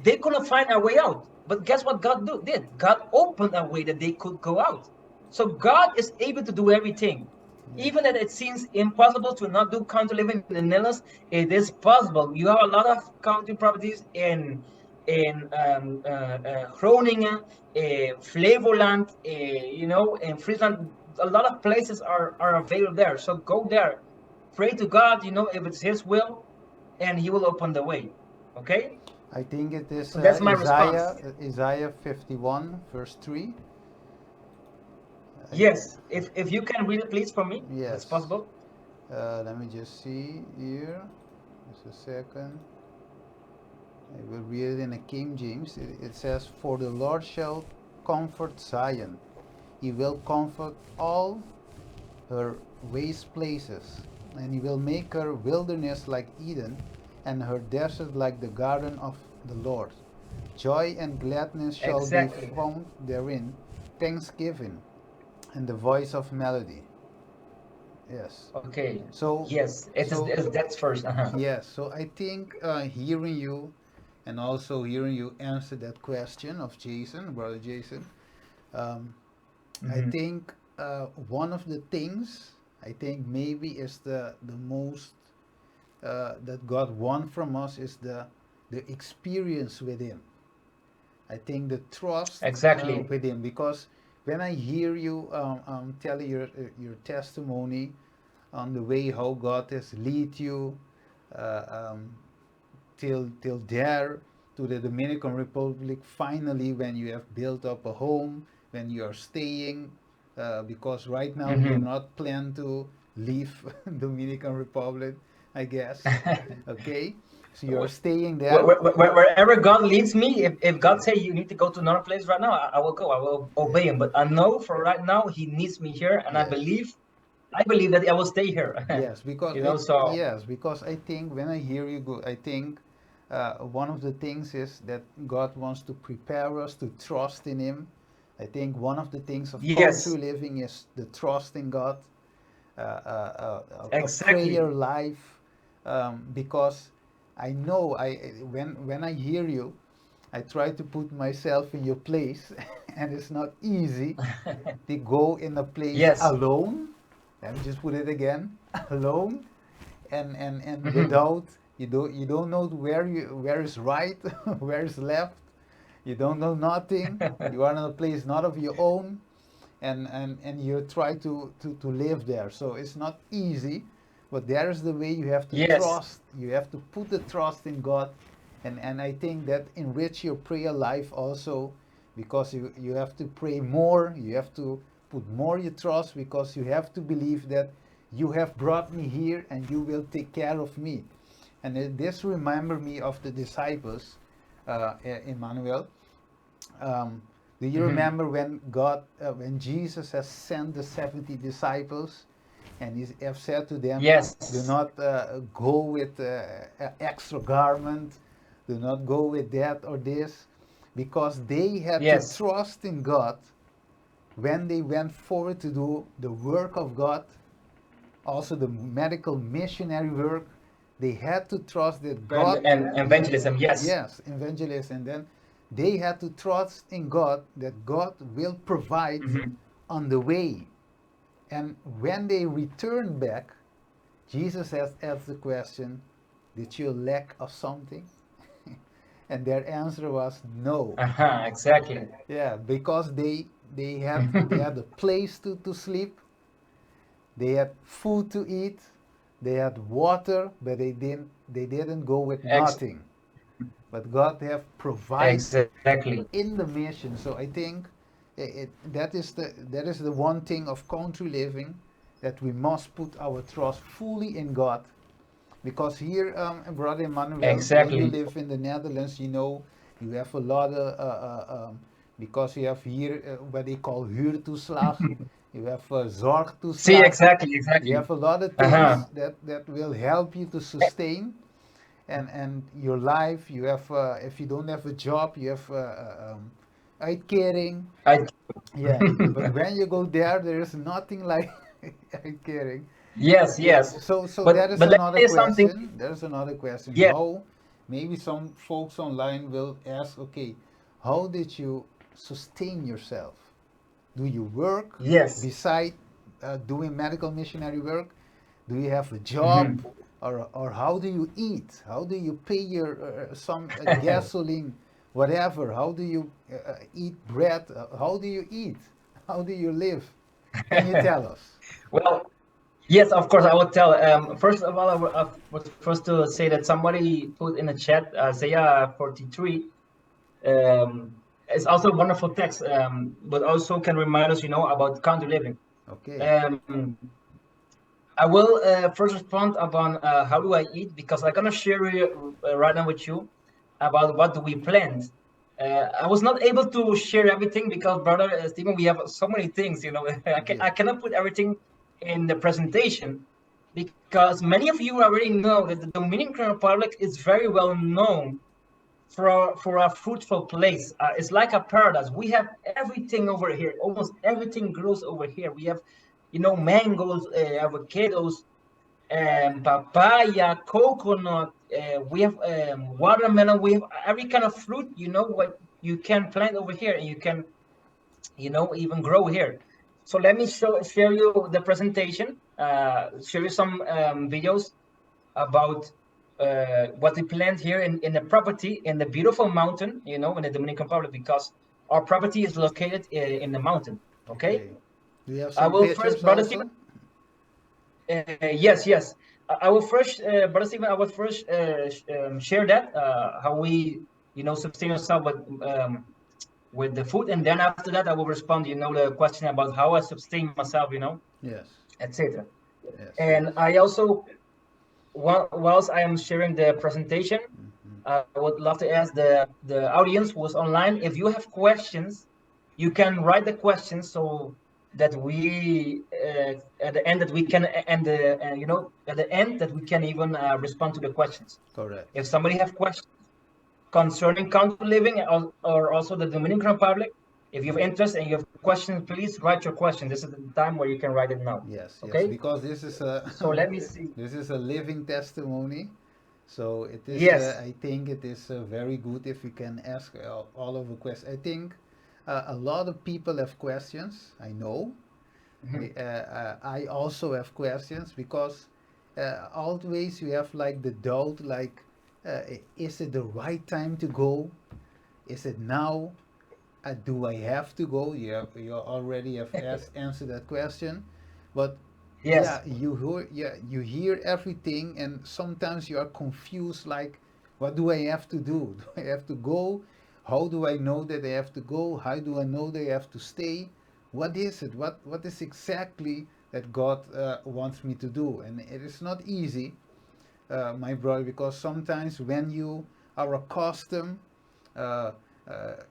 They couldn't find a way out. But guess what did? God opened a way that they could go out. So God is able to do everything. Yes. Even that it seems impossible to not do country living in the Netherlands, it is possible. You have a lot of country properties in Groningen, Flevoland, in Friesland. A lot of places are available there. So go there, pray to God, if it's His will, and He will open the way. Okay? I think it is So that's my response. Isaiah 51 verse 3. I, Yes, if you can read it, please, for me, if it's yes. possible. Let me just see here. Just a second. I will read it in a King James. It says, "For the Lord shall comfort Zion. He will comfort all her waste places, and he will make her wilderness like Eden, and her desert like the garden of the Lord. Joy and gladness shall be Exactly. found therein, thanksgiving and the voice of melody." Yes. Okay. So, Yes, so that's first. Uh-huh. yes. So I think hearing you, and also hearing you answer that question of Jason, brother Jason, um, I Hmm. think one of the things I think maybe is the most that God wants from us is the experience with Him. I think the trust Exactly. with Him, because when I hear you tell your testimony on the way how God has lead you uh, um, till there to the Dominican Republic. Finally, when you have built up a home, when you are staying, because right now you're Hmm. not planned to leave Dominican Republic, I guess. Okay, so you're staying there. Wherever God leads me, if God say you need to go to another place right now, I will go. I will obey Him. But I know for right now He needs me here, and I Yes. believe, I believe that I will stay here. Yes, because So. I think when I hear you go, I think one of the things is that God wants to prepare us to trust in Him. I think one of the things of country Yes, living is the trust in God, a exactly. prayer life, because I know when I hear you, I try to put myself in your place, and it's not easy to go in a place Yes. alone. Let me just put it again, alone, and Hmm. without you don't know where is right, where is left. You don't know nothing. You are in a place not of your own, and you try to live there. So it's not easy, but there's the way. You have to Yes. trust. You have to put the trust in God, and I think that enrich your prayer life also, because you have to pray more. You have to put more your trust, because you have to believe that you have brought me here and you will take care of me. And this remember me of the disciples, Immanuel. um, do you Hmm. remember when Jesus has sent the 70 disciples, and he have said to them, "Do Yes. not go with extra garment, do not go with that or this," because they had to Yes. trust in God when they went forward to do the work of God, also the medical missionary work. They had to trust that God, And evangelism. Yes. yes, evangelists, and then they had to trust in God that God will provide Hmm. on the way. And when they returned back, Jesus has asked the question, "Did you lack of something?" And their answer was no. Uh-huh, exactly. Yeah, because they had a place to sleep, they had food to eat, they had water, but they didn't go with Ex nothing. But God have provide exactly. in the mission. So I think that is the one thing of country living, that we must put our trust fully in God. Because here, Brother Emmanuel, when you Exactly. live in the Netherlands, you have a lot of because you have here what they call huurtoeslag, you have See, zorgtoeslag, exactly, you exactly. have a lot of Uh-huh. things that will help you to Eh, sustain and your life. You have if you don't have a job, you have uitkering. I Yeah, but when you go there, there is nothing like uitkering. yes, Yeah, yes. so But that is let me another tell you something. question. There's another question. Yeah, How, maybe some folks online will ask, okay, how did you sustain yourself? Do you work yes. beside doing medical missionary work? Do you have a job? Hmm. Or how do you eat? How do you pay your some gasoline, whatever? How do you eat bread? How do you eat? How do you live? Can you tell us? Well, yes, of course, I would tell. First of all, I was first to say that somebody put in the chat, Isaiah 43. It's also a wonderful text, but also can remind us, about country living. Okay. Um, I will first respond upon how do I eat, because I'm gonna share right now with you about what do we planned. I was not able to share everything because, brother Stephen, we have so many things. Yeah. I cannot put everything in the presentation because many of you already know that the Dominican Republic is very well known for a fruitful place. It's like a paradise. We have everything over here. Almost everything grows over here. We have, mangoes, avocados, papaya, coconut. We have watermelon. We have every kind of fruit. What you can plant over here, and you can, even grow here. So let me share you the presentation. Show you some videos about what we plant here in the property in the beautiful mountain, in the Dominican Republic, because our property is located in the mountain. Okay. Okay. Do you have I some will first, pictures brother Stephen. also? Yes, yes. I will first, brother Stephen. I will first share that how we, sustain ourselves with the food, and then after that, I will respond. The question about how I sustain myself. Yes. Etc. Yes. Yes. And I also, whilst I am sharing the presentation, Mhm. I would love to ask the audience who is online, if you have questions, you can write the questions so that we at the end that we can and at the end that we can even respond to the questions. Correct. If somebody have questions concerning country living or also the Dominican Republic, If you have interest and you have questions, please write your question. This is the time where you can write it now. Yes, yes, Okay? because this is a So let me see. this is a living testimony. So it is. Yes. I think it is very good if we can ask all of the questions. I think a lot of people have questions. I know. Mhm. I also have questions because always you have like the doubt, like, is it the right time to go? Is it now? Do I have to go? You already have answered that question, but Yes. yeah, you hear everything, and sometimes you are confused. Like, what do I have to do? Do I have to go? How do I know that I have to go? How do I know that I have to stay? What is it? What is exactly that God wants me to do? And it is not easy, my brother, because sometimes when you are accustomed uh,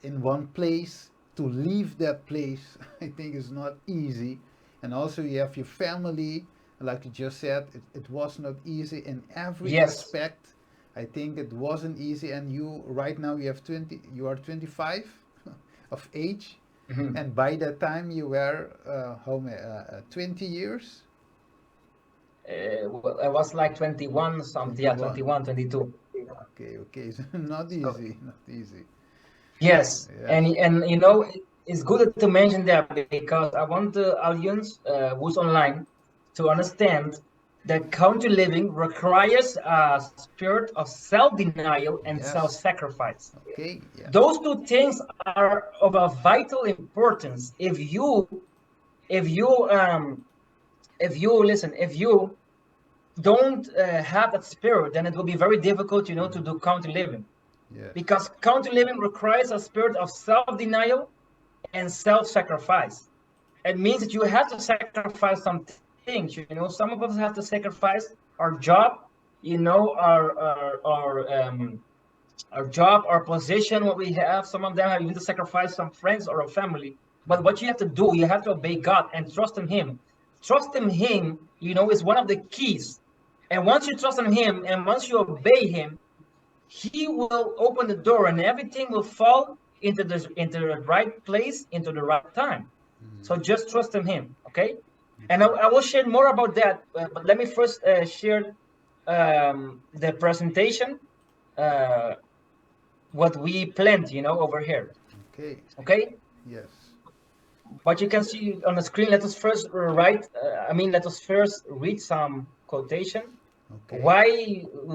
in one place, to leave that place, I think is not easy. And also you have your family, like you just said, it was not easy in every Yes. aspect. I think it wasn't easy. And you right now you are 25 of age, Mhm. and by that time you were 20 years. Well, I was like 21 something, yeah, 21. 21, 22. Okay, okay. So not So easy, not easy. yes, Yes, and it's good to mention that because I want the audience who's online to understand that country living requires a spirit of self-denial and yes. self-sacrifice. Okay, yes. Those two things are of a vital importance. If you if you listen, if you don't have that spirit, then it will be very difficult, to do country living Yes. because country living requires a spirit of self-denial and self-sacrifice. It means that you have to sacrifice some things. Some of us have to sacrifice our job, our job, our position, what we have. Some of them have even to sacrifice some friends or a family. But what you have to do, you have to obey God and trust in Him. Trust in Him, is one of the keys. And once you trust in Him and once you obey Him, He will open the door and everything will fall into the right place, into the right time. So Mhm. just trust in Him, okay? And I, Okay. I will share more about that, but let me first share the presentation, uh, what we planned, over here, Okay. okay? Yes. What you can see on the screen, let us first let us first read some quotation. Okay. Why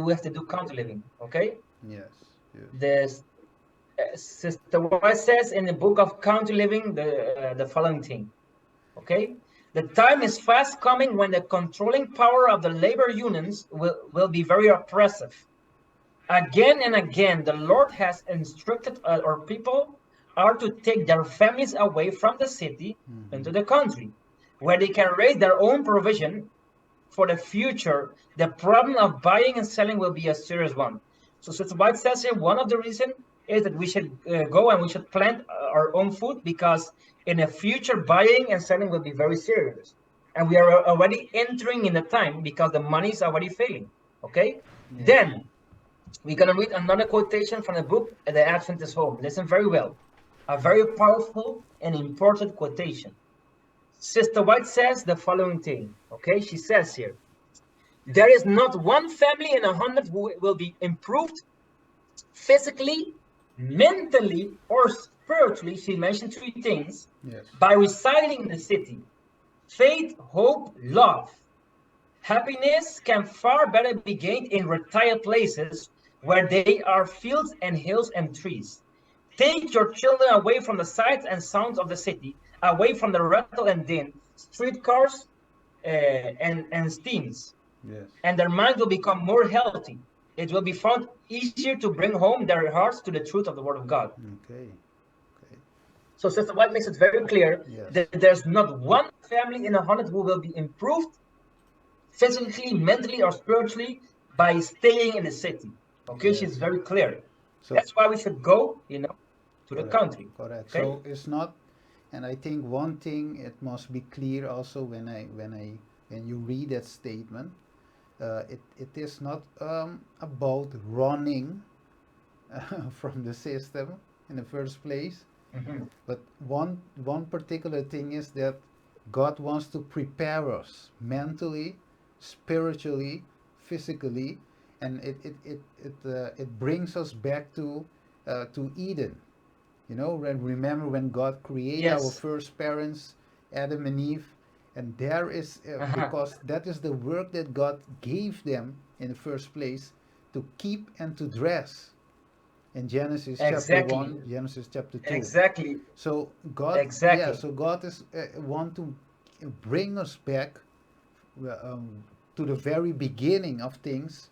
we have to do counter living, okay? Yes. Yes. This Sister White says in the book of Counter Living the following thing. Okay, the time is fast coming when the controlling power of the labor unions will be very oppressive. Again and again, the Lord has instructed our people are to take their families away from the city Mm-hmm. into the country, where they can raise their own provision for the future. The problem of buying and selling will be a serious one. So Sister White says here, one of the reasons is that we should go and we should plant our own food because in the future, buying and selling will be very serious. And we are already entering in the time because the money is already failing. Okay? Yes. Then we're going to read another quotation from the book, The Adventist Home. Listen very well. A very powerful and important quotation. Sister White says the following thing. Okay? She says here, there is not one family in 100 who will be improved physically, mentally, or spiritually. She mentioned three things Yes. by residing in the city. Faith, hope, love. Happiness can far better be gained in retired places where they are fields and hills and trees. Take your children away from the sights and sounds of the city, away from the rattle and din, streetcars, and steams, Yes. and their minds will become more healthy. It will be found easier to bring home their hearts to the truth of the Word of God. Okay. Okay. So, Sister White makes it very clear Yes. that there's not one family in 100 who will be improved physically, mentally, or spiritually by staying in the city. Okay, Yes. she's very clear. So That's why we should go, to the correct. country. Correct. Okay. So it's not, and I think one thing it must be clear also when you read that statement, it is not about running from the system in the first place. Mhm. But one particular thing is that God wants to prepare us mentally, spiritually, physically, and it brings us back to Eden. You know, remember when God created our Yes. first parents, Adam and Eve, and there is Uh-huh. because that is the work that God gave them in the first place to keep and to dress in Genesis chapter Exactly. 1, Genesis chapter 2. Exactly. So God, yeah, Exactly. so God is want to bring us back to the very beginning of things,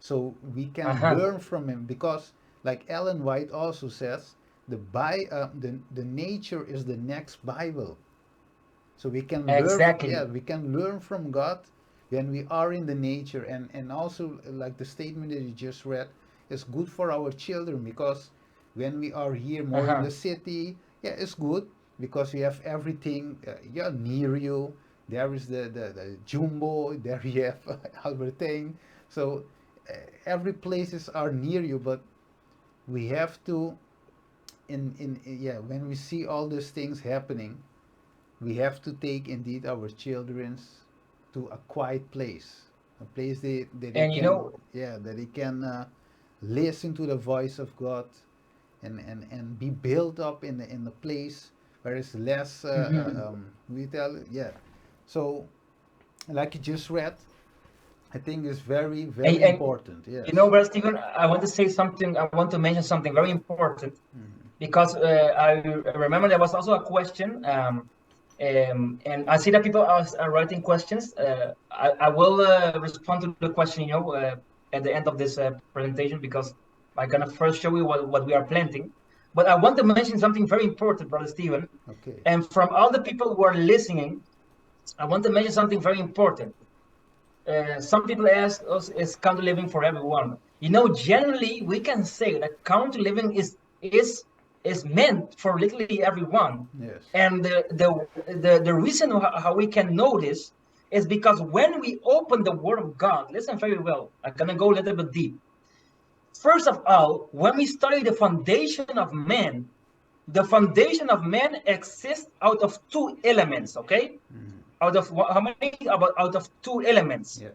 so we can Uh-huh. learn from Him. Because, like Ellen White also says, the nature is the next Bible. So we can learn, yeah, Exactly. we can learn from God when we are in the nature, and also like the statement that you just read is good for our children, because when we are here more in Uh-huh. the city, yeah, it's good because we have everything, yeah, near you. There is the Jumbo, there you have Albertine. So every places are near you, but we have to in yeah, when we see all these things happening, we have to take indeed our children's to a quiet place, a place that they And you can, know, yeah, that they can listen to the voice of God, and be built up in the place where it's less mhm. we tell, yeah. So like you just read, I think it's very very And important. you know, Yes. Brother Stephen, I want to say something. I want to mention something very important Hmm. because I remember there was also a question, and I see that people are writing questions. I will respond to the question, at the end of this presentation because I'm gonna first show you what we are planting. But I want to mention something very important, Brother Stephen, Okay. and from all the people who are listening, I want to mention something very important. Some people ask us, is country living for everyone? You know, generally we can say that country living is meant for literally everyone. Yes. And the reason how we can know this is because when we open the Word of God, listen very well. I'm gonna go a little bit deep. First of all, when we study the foundation of man, the foundation of man exists out of two elements. Okay, Hmm. out of how many? About out of two elements. Yes.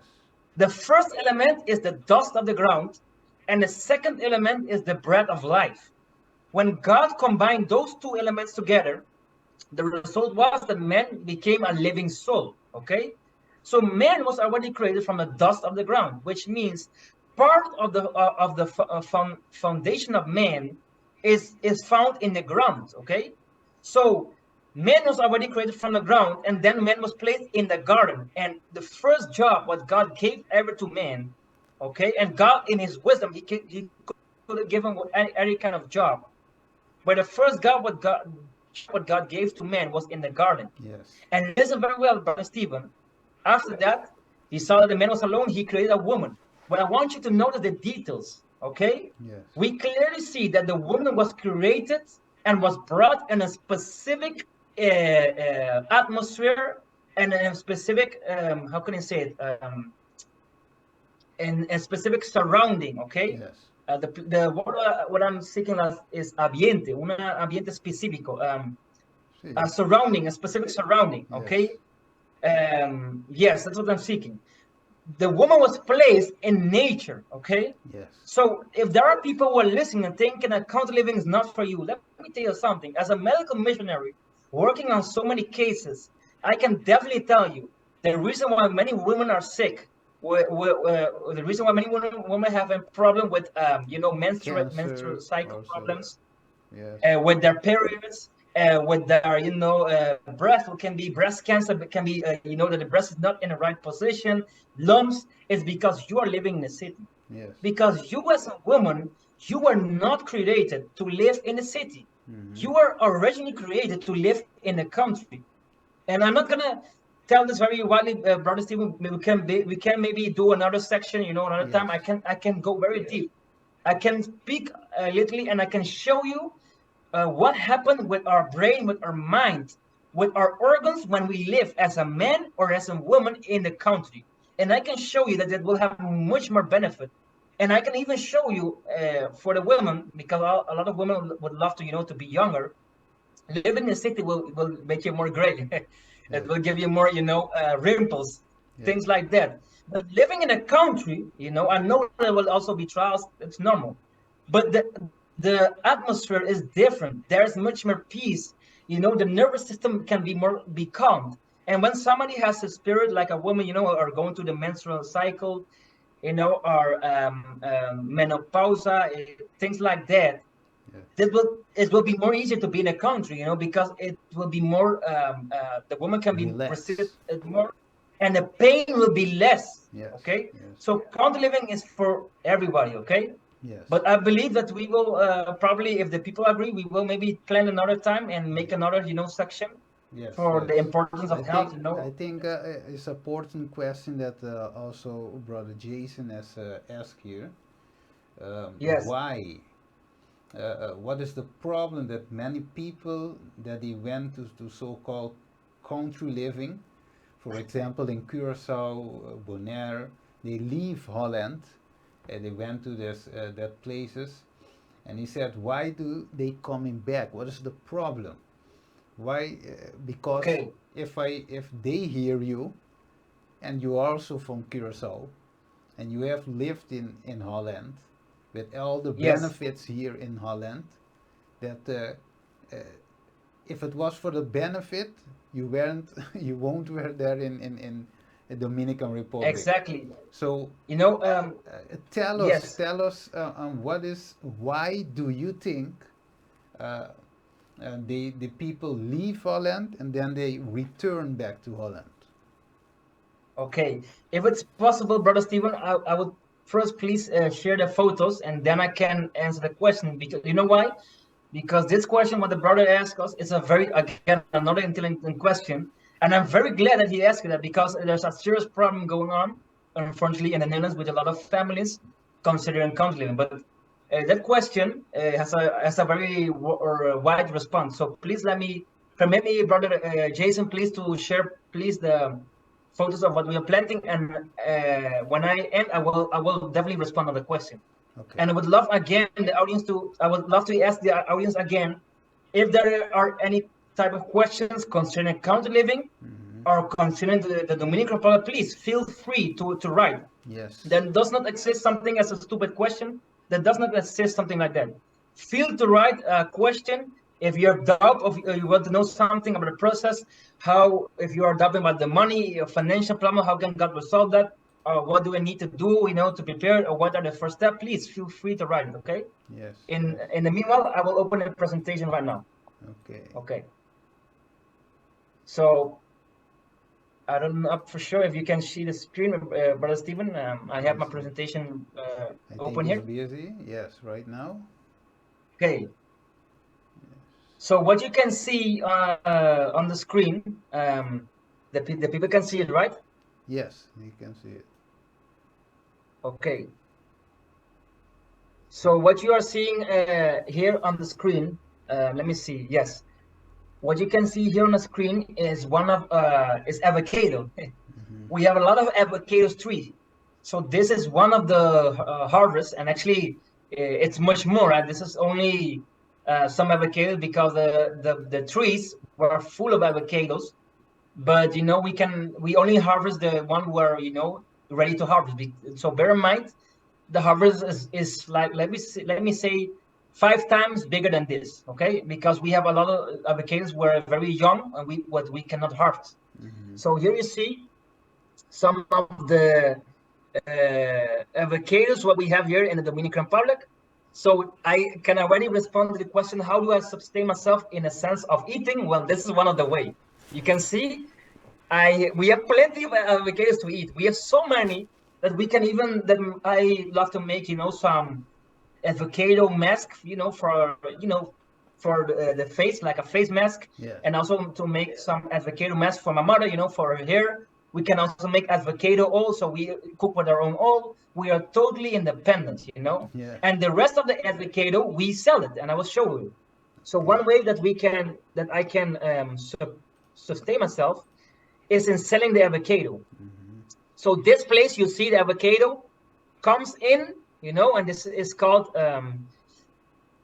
The first element is the dust of the ground, and the second element is the breath of life. When God combined those two elements together, the result was that man became a living soul. Okay, so man was already created from the dust of the ground, which means part of the foundation of man is found in the ground. Okay, so man was already created from the ground, and then man was placed in the garden. And the first job what God gave ever to man, okay, and God in His wisdom, He could have given any kind of job, but the first what God gave to man was in the garden. Yes. And listen very well, Brother Stephen. After that, he saw that the man was alone. He created a woman. But I want you to notice the details. Okay, Yes. we clearly see that the woman was created and was brought in a specific atmosphere and a specific how can I say it in a specific surrounding. Okay, Yes. the word what I'm seeking is ambiente, un ambiente específico, See. a surrounding, a specific surrounding. Yes. Okay, yes, that's what I'm seeking. The woman was placed in nature. Okay, Yes. so if there are people who are listening and thinking that country living is not for you, let me tell you something. As a medical missionary working on so many cases, I can definitely tell you the reason why many women are sick, the reason why many women have a problem with, menstrual Cancer cycle also. problems, Yes. with their periods, with their, breast, it can be breast cancer, it can be, that the breast is not in the right position, lumps, is because you are living in the city. Yes. Because you as a woman, you were not created to live in the city. Mm-hmm. You were originally created to live in the country. And I'm not gonna tell this very widely, brother Stephen. We can maybe do another section, another time. Yes. I can go very deep. I can speak literally, and I can show you what happened with our brain, with our mind, with our organs when we live as a man or as a woman in the country. And I can show you that it will have much more benefit. And I can even show you for the women, because a lot of women would love to, to be younger. living in a city will make you more gray. Yes. It will give you more, wrinkles, Yes. things like that. But living in a country, I know there will also be trials. It's normal, but the atmosphere is different. There's much more peace. The nervous system can be calmed. And when somebody has a spirit, like a woman, or going through the menstrual cycle, or menopause, things like that, Yes. it will be more easier to be in a country, because it will be more, the woman can be resist Relax. it more, and the pain will be less. Yes. Okay, Yes. so country living is for everybody. Okay, Yes. but I believe that we will, probably, if the people agree, we will maybe plan another time and make another, section Yes. for Yes. the importance of I health. think it's an important question that also brother Jason has asked here. Yes, Why? What is the problem that many people that they went to so-called country living, for example in Curacao, Bonaire, they leave Holland and they went to this that places, and he said, why do they coming back? What is the problem? Why? Because okay, if they hear you and you are also from Curacao and you have lived in Holland with all the yes, benefits here in Holland, that uh, if it was for the benefit, you weren't you won't were there in the Dominican Republic. exactly. So you know um yes. tell us what is why do you think uh, the people leave Holland and then they return back to Holland? Okay, if it's possible, Brother Stephen, I would first please share the photos, and then I can answer the question. Because you know why? Because this question, what the brother asked us, is a very, again, another intelligent question, and I'm very glad that he asked that, because there's a serious problem going on, unfortunately, in the Netherlands with a lot of families considering country living. But that question has a very wide response. So please permit me, brother Jason, please to share, please, the photos of what we are planting, and when I end, I will definitely respond on the question. Okay. And I would love to ask the audience again if there are any type of questions concerning country living Hmm. or concerning the Dominican Republic. Please feel free to write. Yes. There does not exist something as a stupid question. There does not exist something like that. Feel to write a question if you have doubt, of you want to know something about the process, how, if you are doubting about the money, your financial problem, how can God resolve that? What do I need to do, to prepare, or what are the first steps? Please feel free to write it. Okay. Yes. In Yes. in the meanwhile, I will open the presentation right now. Okay. Okay. So I don't know for sure if you can see the screen, Brother Stephen. I have Yes. my presentation I think open he's here. busy. Yes, right now. Okay. So what you can see on the screen, the people can see it, right? Yes, you can see it. Okay. So what you are seeing here on the screen, let me see. Yes, what you can see here on the screen is is avocado. Hmm. We have a lot of avocado trees. So this is one of the harvests, and actually it's much more. Right? This is only some avocados, because the trees were full of avocados. But we only harvest the one where ready to harvest. So bear in mind, the harvest is like, let me say 5 times bigger than this. Okay, because we have a lot of avocados were very young, and we cannot harvest. Hmm. So here you see some of the avocados what we have here in the Dominican Republic. So I can already respond to the question: how do I sustain myself in a sense of eating? Well, this is one of the way. You can see we have plenty of avocados to eat. We have so many that we can even that I love to make some avocado mask, for the face, like a face mask, Yes. and also to make some avocado mask for my mother, for her hair. We can also make avocado oil, so we cook with our own oil. We are totally independent. Yes. And the rest of the avocado we sell it, and I will show you. So Okay. one way that I can sustain myself is in selling the avocado. Hmm. So this place, you see the avocado comes in, and this is called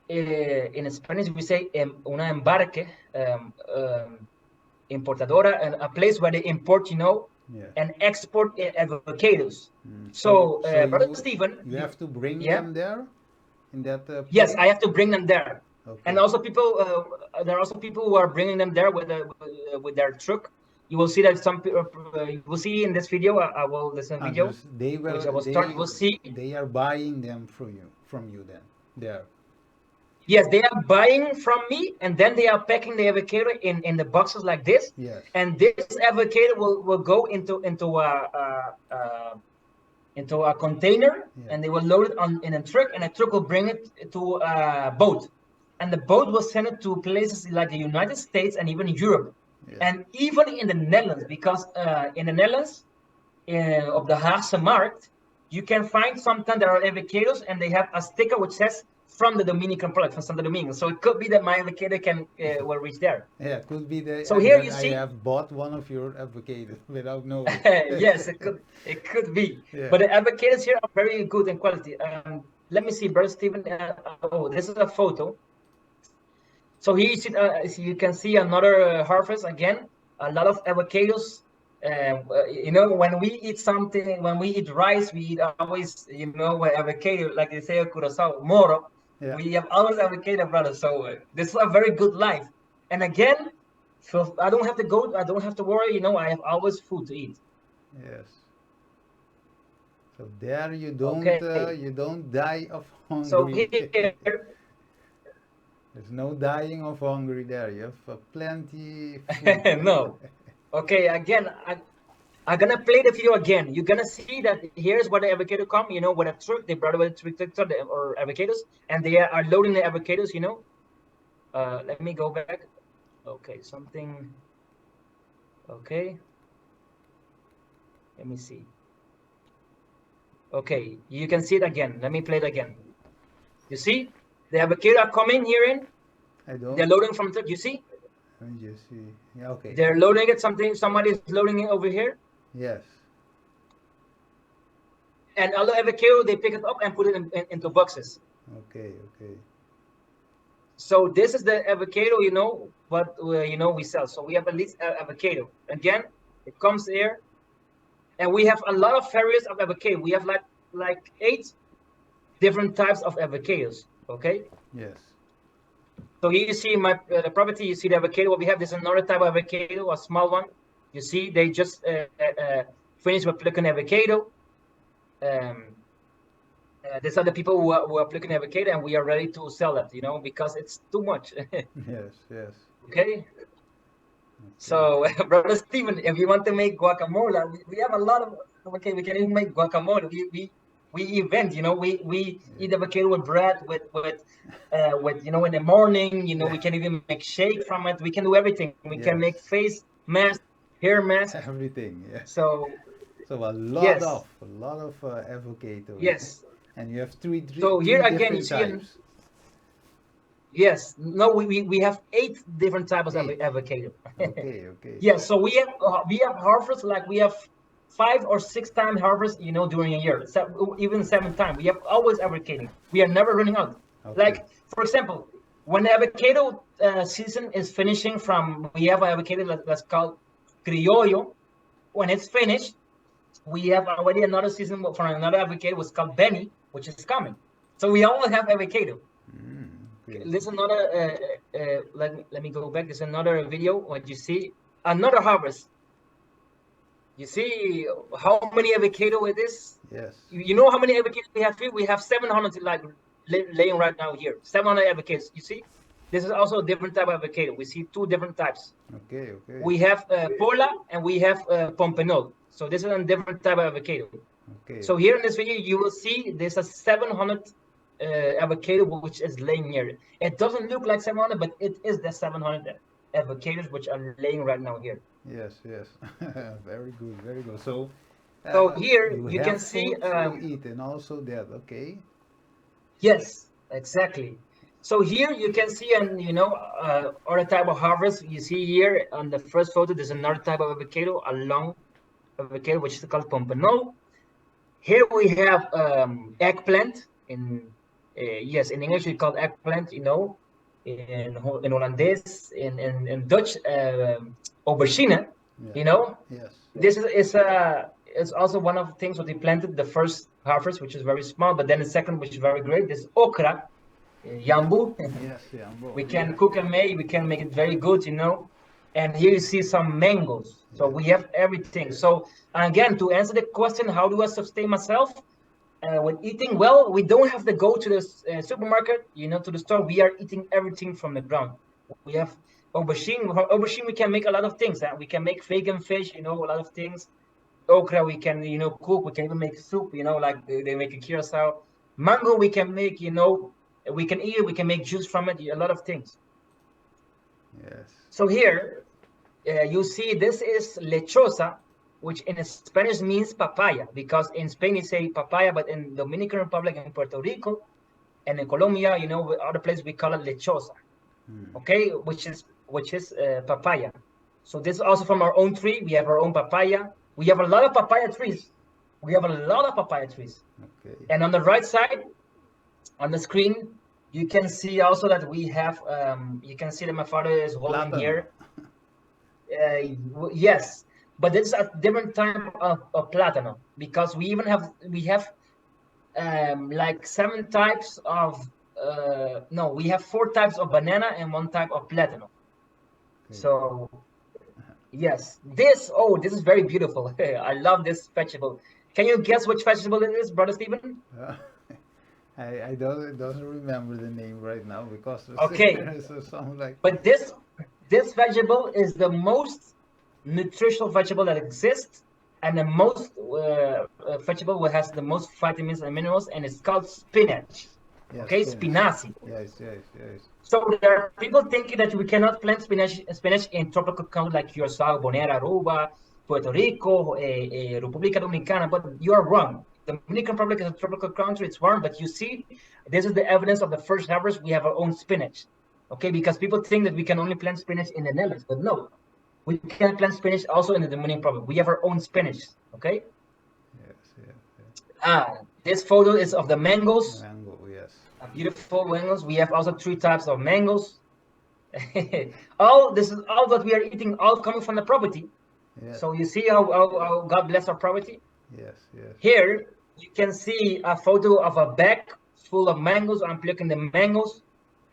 in Spanish we say una embarque, importadora, a place where they import, Yeah. and export avocados. So So, so Brother you Stephen, you have to bring yeah, them there in that yes, place. I have to bring them there. And Okay. also there are also people who are bringing them there with their truck. You will see that some people, you will see in this video, I will listen video, Others they which will I will start, you will see. they are buying them from you then there. Yes, they are buying from me, and then they are packing the avocado in the boxes like this. Yes. And this avocado will go into a container, Yeah. and they will load it in a truck, and a truck will bring it to a boat, and the boat will send it to places like the United States and even Europe, Yeah. and even in the Netherlands, because in the Netherlands, of the Haagse Markt, you can find sometimes there are avocados and they have a sticker which says from the Dominican product, from Santo Domingo. So it could be that my avocado will reach there. Yeah, it could be So here that you I see, have bought one of your avocados without knowing. yes, it could be. Yeah. But the avocados here are very good in quality. Let me see, Brother Stephen. Oh, this is a photo. So here you can see another harvest again. A lot of avocados. When we eat something, when we eat rice, we eat always, avocado, like they say, curacao, moro. Yeah. We have always avocado, brother. So this is a very good life. And again, so I don't have to go. I don't have to worry. I have always food to eat. Yes. So there Okay. you don't die of So hungry. here, There's no dying of hungry there. You have plenty food. no. Okay. Again, I'm gonna play the video again. You're gonna see that here's where the avocado come, with a truck. They brought it with a truck or avocados, and they are loading the avocados. Let me go back. Okay, something. Okay, let me see. Okay, you can see it again. Let me play it again. You see, the avocado are coming here in. I They're don't. loading from truck. You see, Let me just see. Yeah, okay. they're loading it. Somebody's loading it over here, Yes. and all the avocado they pick it up and put it into boxes. Okay, okay. So this is the avocado, what we sell. So we have at least avocado. Again, it comes here, and we have a lot of varieties of avocado. We have like 8 different types of avocados. Okay. Yes. So here you see my the property. You see the avocado. What we have, this is another type of avocado, a small one. You see, they just finished with plucking avocado. These are the people who are plucking avocado, and we are ready to sell it. Because it's too much. Yes, yes. Okay. Okay. So, Brother Stephen, if you want to make guacamole, we have a lot of, okay, we can even make guacamole. We event, we Yeah. eat avocado with bread, with in the morning, Yeah. we can even make shake from it. We can do everything. We can Yes. make face mask, hair mask. Everything. Yeah. So, So yes, a lot of avocados, yes. and you have three So here three again, you different see, types. yes, no, we have 8 different types of 8. avocado. Okay, okay. Yeah, so we have harvest, like we have 5 or 6 times harvest, during a year. So even 7 times. We have always avocating. We are never running out. Okay. Like, for example, when the avocado season is finishing, we have an avocado that's called criollo. When it's finished, we have already another season for another avocado, was called Benny, which is coming. So we always have avocado. Okay. There's another. Let me go back. There's another video. What you see, another harvest. You see how many avocado it is. Yes. You know how many avocados we have here? We have 700 laying right now here. 700 avocados. You see, this is also a different type of avocado. We see 2 different types. Okay, okay. We have Pola and we have Pompenol. So this is a different type of avocado. Okay. So here in this video, you will see there's a 700 avocado which is laying here. It doesn't look like 700, but it is the 700 avocados which are laying right now here. Yes, yes. Very good, very good. So Here you you have can see, food to eat and also that, okay? yes, exactly. So here you can see, and other type of harvest. You see here on the first photo, there's another type of avocado, a long avocado, which is called Pompenol. Here we have eggplant Yes, in English we call eggplant, in Hollandaise, in Dutch, aubergine, Yeah. you know. Yes. This is it's also one of the things what we planted the first harvest, which is very small, but then the second, which is very great, is okra, Yeah. yambu. Yes. Jambo. We can Yes. cook and make, we can make it very good. And here you see some mangoes. So Yeah. we have everything. So again, to answer the question, how do I sustain myself? When eating well, we don't have to go to the supermarket, to the store. We are eating everything from the ground. We have aubergine. From aubergine, we can make a lot of things. We can make vegan fish, a lot of things. Okra, we can, cook. We can even make soup, like they make in Curacao. Mango, we can make, we can eat it. We can make juice from it. A lot of things. Yes. So here, you see, this is lechosa, which in Spanish means papaya, because in Spain they say papaya, but in Dominican Republic and Puerto Rico and in Colombia, other places we call it lechosa. Mm. Okay, which is papaya. So this is also from our own tree. We have our own papaya. We have a lot of papaya trees. We have a lot of papaya trees. Okay. And on the right side, on the screen, you can see also that we have. You can see that my father is holding Plátano. here. Yes, but it's a different type of plátano, because we have like 7 types of no, we have 4 types of banana and 1 type of plátano. Okay. So yes, this is very beautiful. I love this vegetable. Can you guess which vegetable it is, brother Stephen? Uh, I doesn't remember the name right now because Okay, there is some like but this vegetable is the most nutritional vegetable that exists, and the most vegetable that has the most vitamins and minerals, and it's called spinach. yes, Okay, spinach. spinaci. Yes, yes, yes. So there are people thinking that we cannot plant spinach in tropical countries like Curacao, Bonaire, Aruba, Puerto Rico, República Dominicana, but you are wrong. The Dominican Republic is a tropical country, it's warm, but you see, this is the evidence of the first harvest. We have our own spinach. Okay, because people think that we can only plant spinach in the Netherlands, but no, we can plant spinach also in the Dominican Republic. We have our own spinach. Okay. Yes, yes, yes. This photo is of the mangoes. Mango, yes. Beautiful mangoes. We have also 3 types of mangoes. All this is all that we are eating, all coming from the property. Yes, So you see how God bless our property. yes, yes. Here you can see a photo of a bag full of mangoes. I'm plucking the mangoes,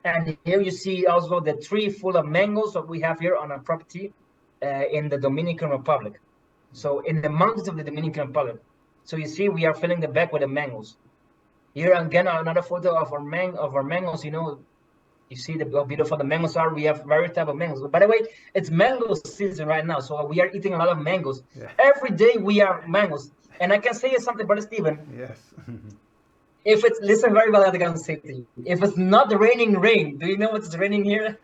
and here you see also the tree full of mangoes that we have here on our property in the Dominican Republic. So in the mountains of the Dominican Republic. So you see, we are filling the bag with the mangoes. Here again, another photo of our mangoes. You see how beautiful the mangoes are. We have various type of mangoes. By the way, it's mango season right now, so we are eating a lot of mangoes. Yeah. Every day we are mangoes. And I can say you something, Brother Stephen. Yes. If it's, listen very well, I'm going to say to you. If it's not raining rain, do you know what's raining here?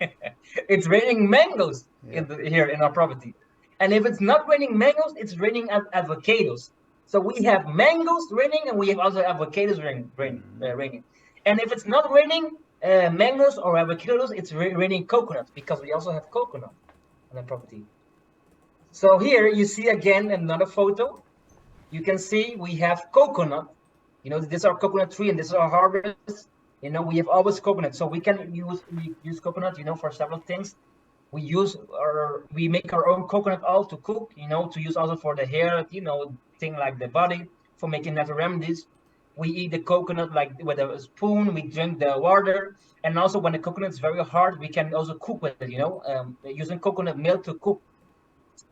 It's raining mangoes Yeah. here in our property. And if it's not raining mangoes, it's raining avocados. So we have mangoes raining, and we have also avocados raining. And if it's not raining mangoes or avocados, it's raining coconuts, because we also have coconut on the property. So here you see again another photo. You can see we have coconut. This is our coconut tree, and this is our harvest. We have always coconut, so we use coconut, for several things. We make our own coconut oil to cook, to use also for the hair, thing like the body, for making natural remedies. We eat the coconut like with a spoon. We drink the water, and also when the coconut is very hard, we can also cook with it. Using coconut milk to cook,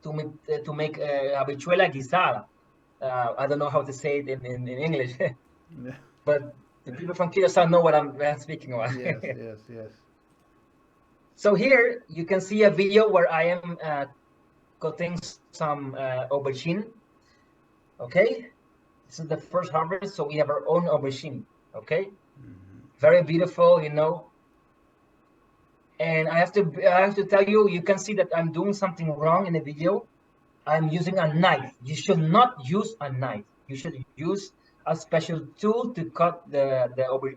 to make habichuela guisada. I don't know how to say it in English, Yeah. but the people from Curacao know what I'm speaking about. Yes, yes, yes. So here you can see a video where I am cutting some aubergine. Okay, this is the first harvest, so we have our own aubergine. Okay, very beautiful, And I have to tell you, you can see that I'm doing something wrong in the video. I'm using a knife. You should not use a knife. You should use a special tool to cut the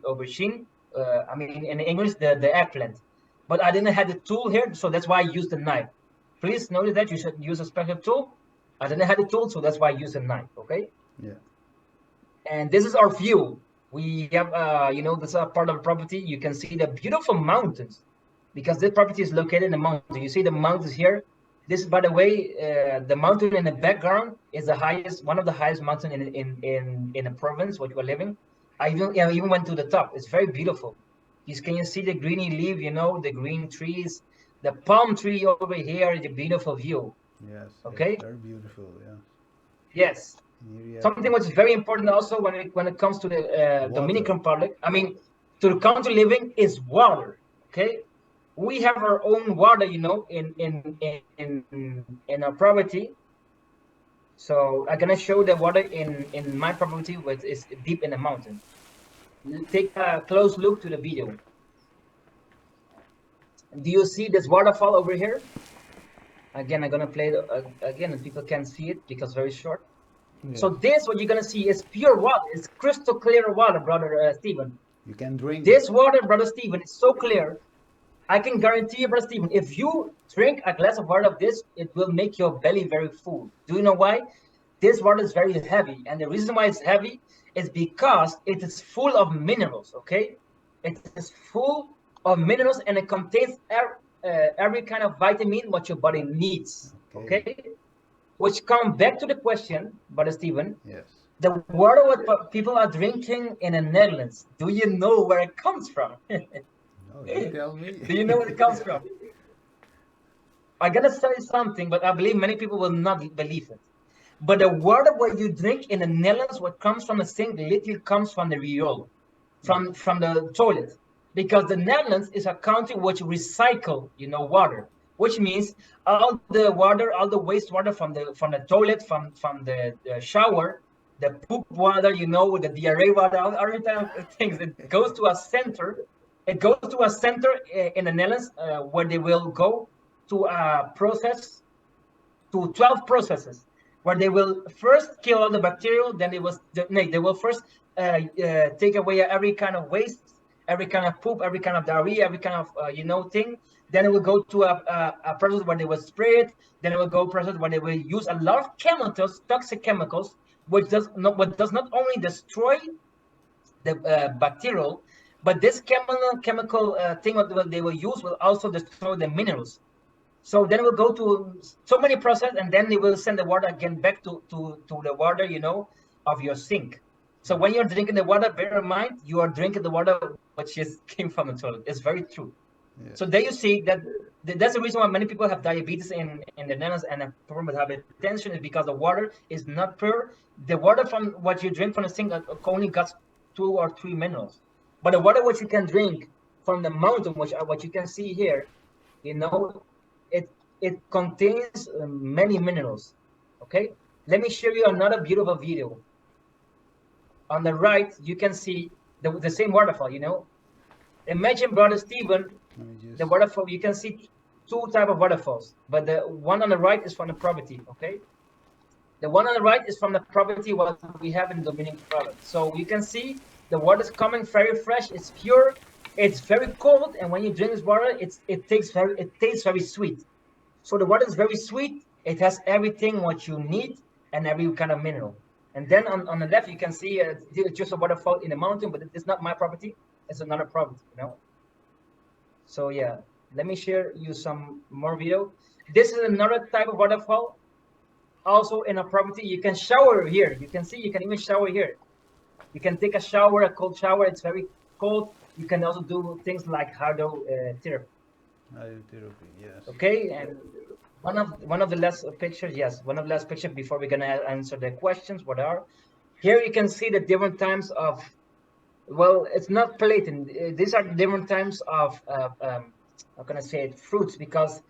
aubergine. I mean, in English, the eggplant. But I didn't have the tool here, so that's why I used the knife. Please notice that you should use a special tool. I didn't have the tool, so that's why I used a knife, okay? Yeah. And this is our view. We have, this part of the property. You can see the beautiful mountains because this property is located in the mountain. You see the mountains here. This, by the way, the mountain in the background is one of the highest mountain in the province where you are living. I even went to the top. It's very beautiful. Can you see the greeny leaf? The green trees, the palm tree over here, the beautiful view. Yes, yes, Okay. very beautiful. Yeah. Yes. Here you have Something which is very important also when it comes to the water. Dominican Republic. I mean, to the country living is water. Okay, we have our own water, in our property. So I'm gonna show the water in my property, which is deep in the mountain. Take a close look to the video. Do you see this waterfall over here? Again, I'm gonna play it again, and people can see it because it's very short. Yes. So this, what you're gonna see, is pure water. It's crystal clear water, brother Stephen. You can drink This it. water, brother Stephen, is so clear. I can guarantee you, brother Stephen, if you drink a glass of water of this, it will make your belly very full. Do you know why? This water is very heavy, and the reason why it's heavy is because it is full of minerals. Okay, it is full of minerals, and it contains every kind of vitamin what your body needs. Okay, which come back to the question, brother Stephen. Yes. The water what people are drinking in the Netherlands, do you know where it comes from? Oh, you tell me. Do you know where it comes from? I'm gonna say something, but I believe many people will not believe it. But the water what you drink in the Netherlands, what comes from the sink, literally comes from the riool, from the toilet, because the Netherlands is a country which recycle, water, which means all the water, all the wastewater from the toilet, from the shower, the poop water, the diarrhea water, all type of things. It goes to a center. It goes to a center in the Netherlands where they will go to a process, to 12 processes, where they will first kill all the bacteria, then they will first take away every kind of waste, every kind of poop, every kind of diarrhea, every kind of thing. Then it will go to a process where they will spray it. Then it will go process where they will use a lot of chemicals, toxic chemicals, which does not only destroy the bacterial, but this chemical thing what they will use will also destroy the minerals. So then we'll go to so many process, and then they will send the water again back to the water, of your sink. So when you're drinking the water, bear in mind you are drinking the water which came from the toilet. It's very true. Yes. So there you see that's the reason why many people have diabetes in the Netherlands and a problem with hypertension, is because the water is not pure. The water from what you drink from the sink only got 2 or 3 minerals, but the water which you can drink from the mountain, which what you can see here, it contains many minerals. Okay, let me show you another beautiful video. On the right, you can see the same waterfall. Imagine, brother Stephen, the waterfall. You can see 2 types of waterfalls, but the one on the right is from the property. Okay, the one on the right is from the property what we have in the Dominican Republic. So you can see the water is coming very fresh. It's pure. It's very cold, and when you drink this water, it tastes very sweet. So the water is very sweet. It has everything what you need and every kind of mineral. And then on the left, you can see it's just a waterfall in the mountain, but it's not my property. It's another property, So yeah, let me share you some more video. This is another type of waterfall, also in a property. You can shower here. You can see you can even shower here. You can take a shower, a cold shower. It's very cold. You can also do things like hydrotherapy. Hydrotherapy, yes. Okay, and one of the last pictures, yes, one of the last pictures before we're gonna answer the questions. What are here? You can see the different times of. Well, it's not plating. These are different times of how can I say it? Fruits, because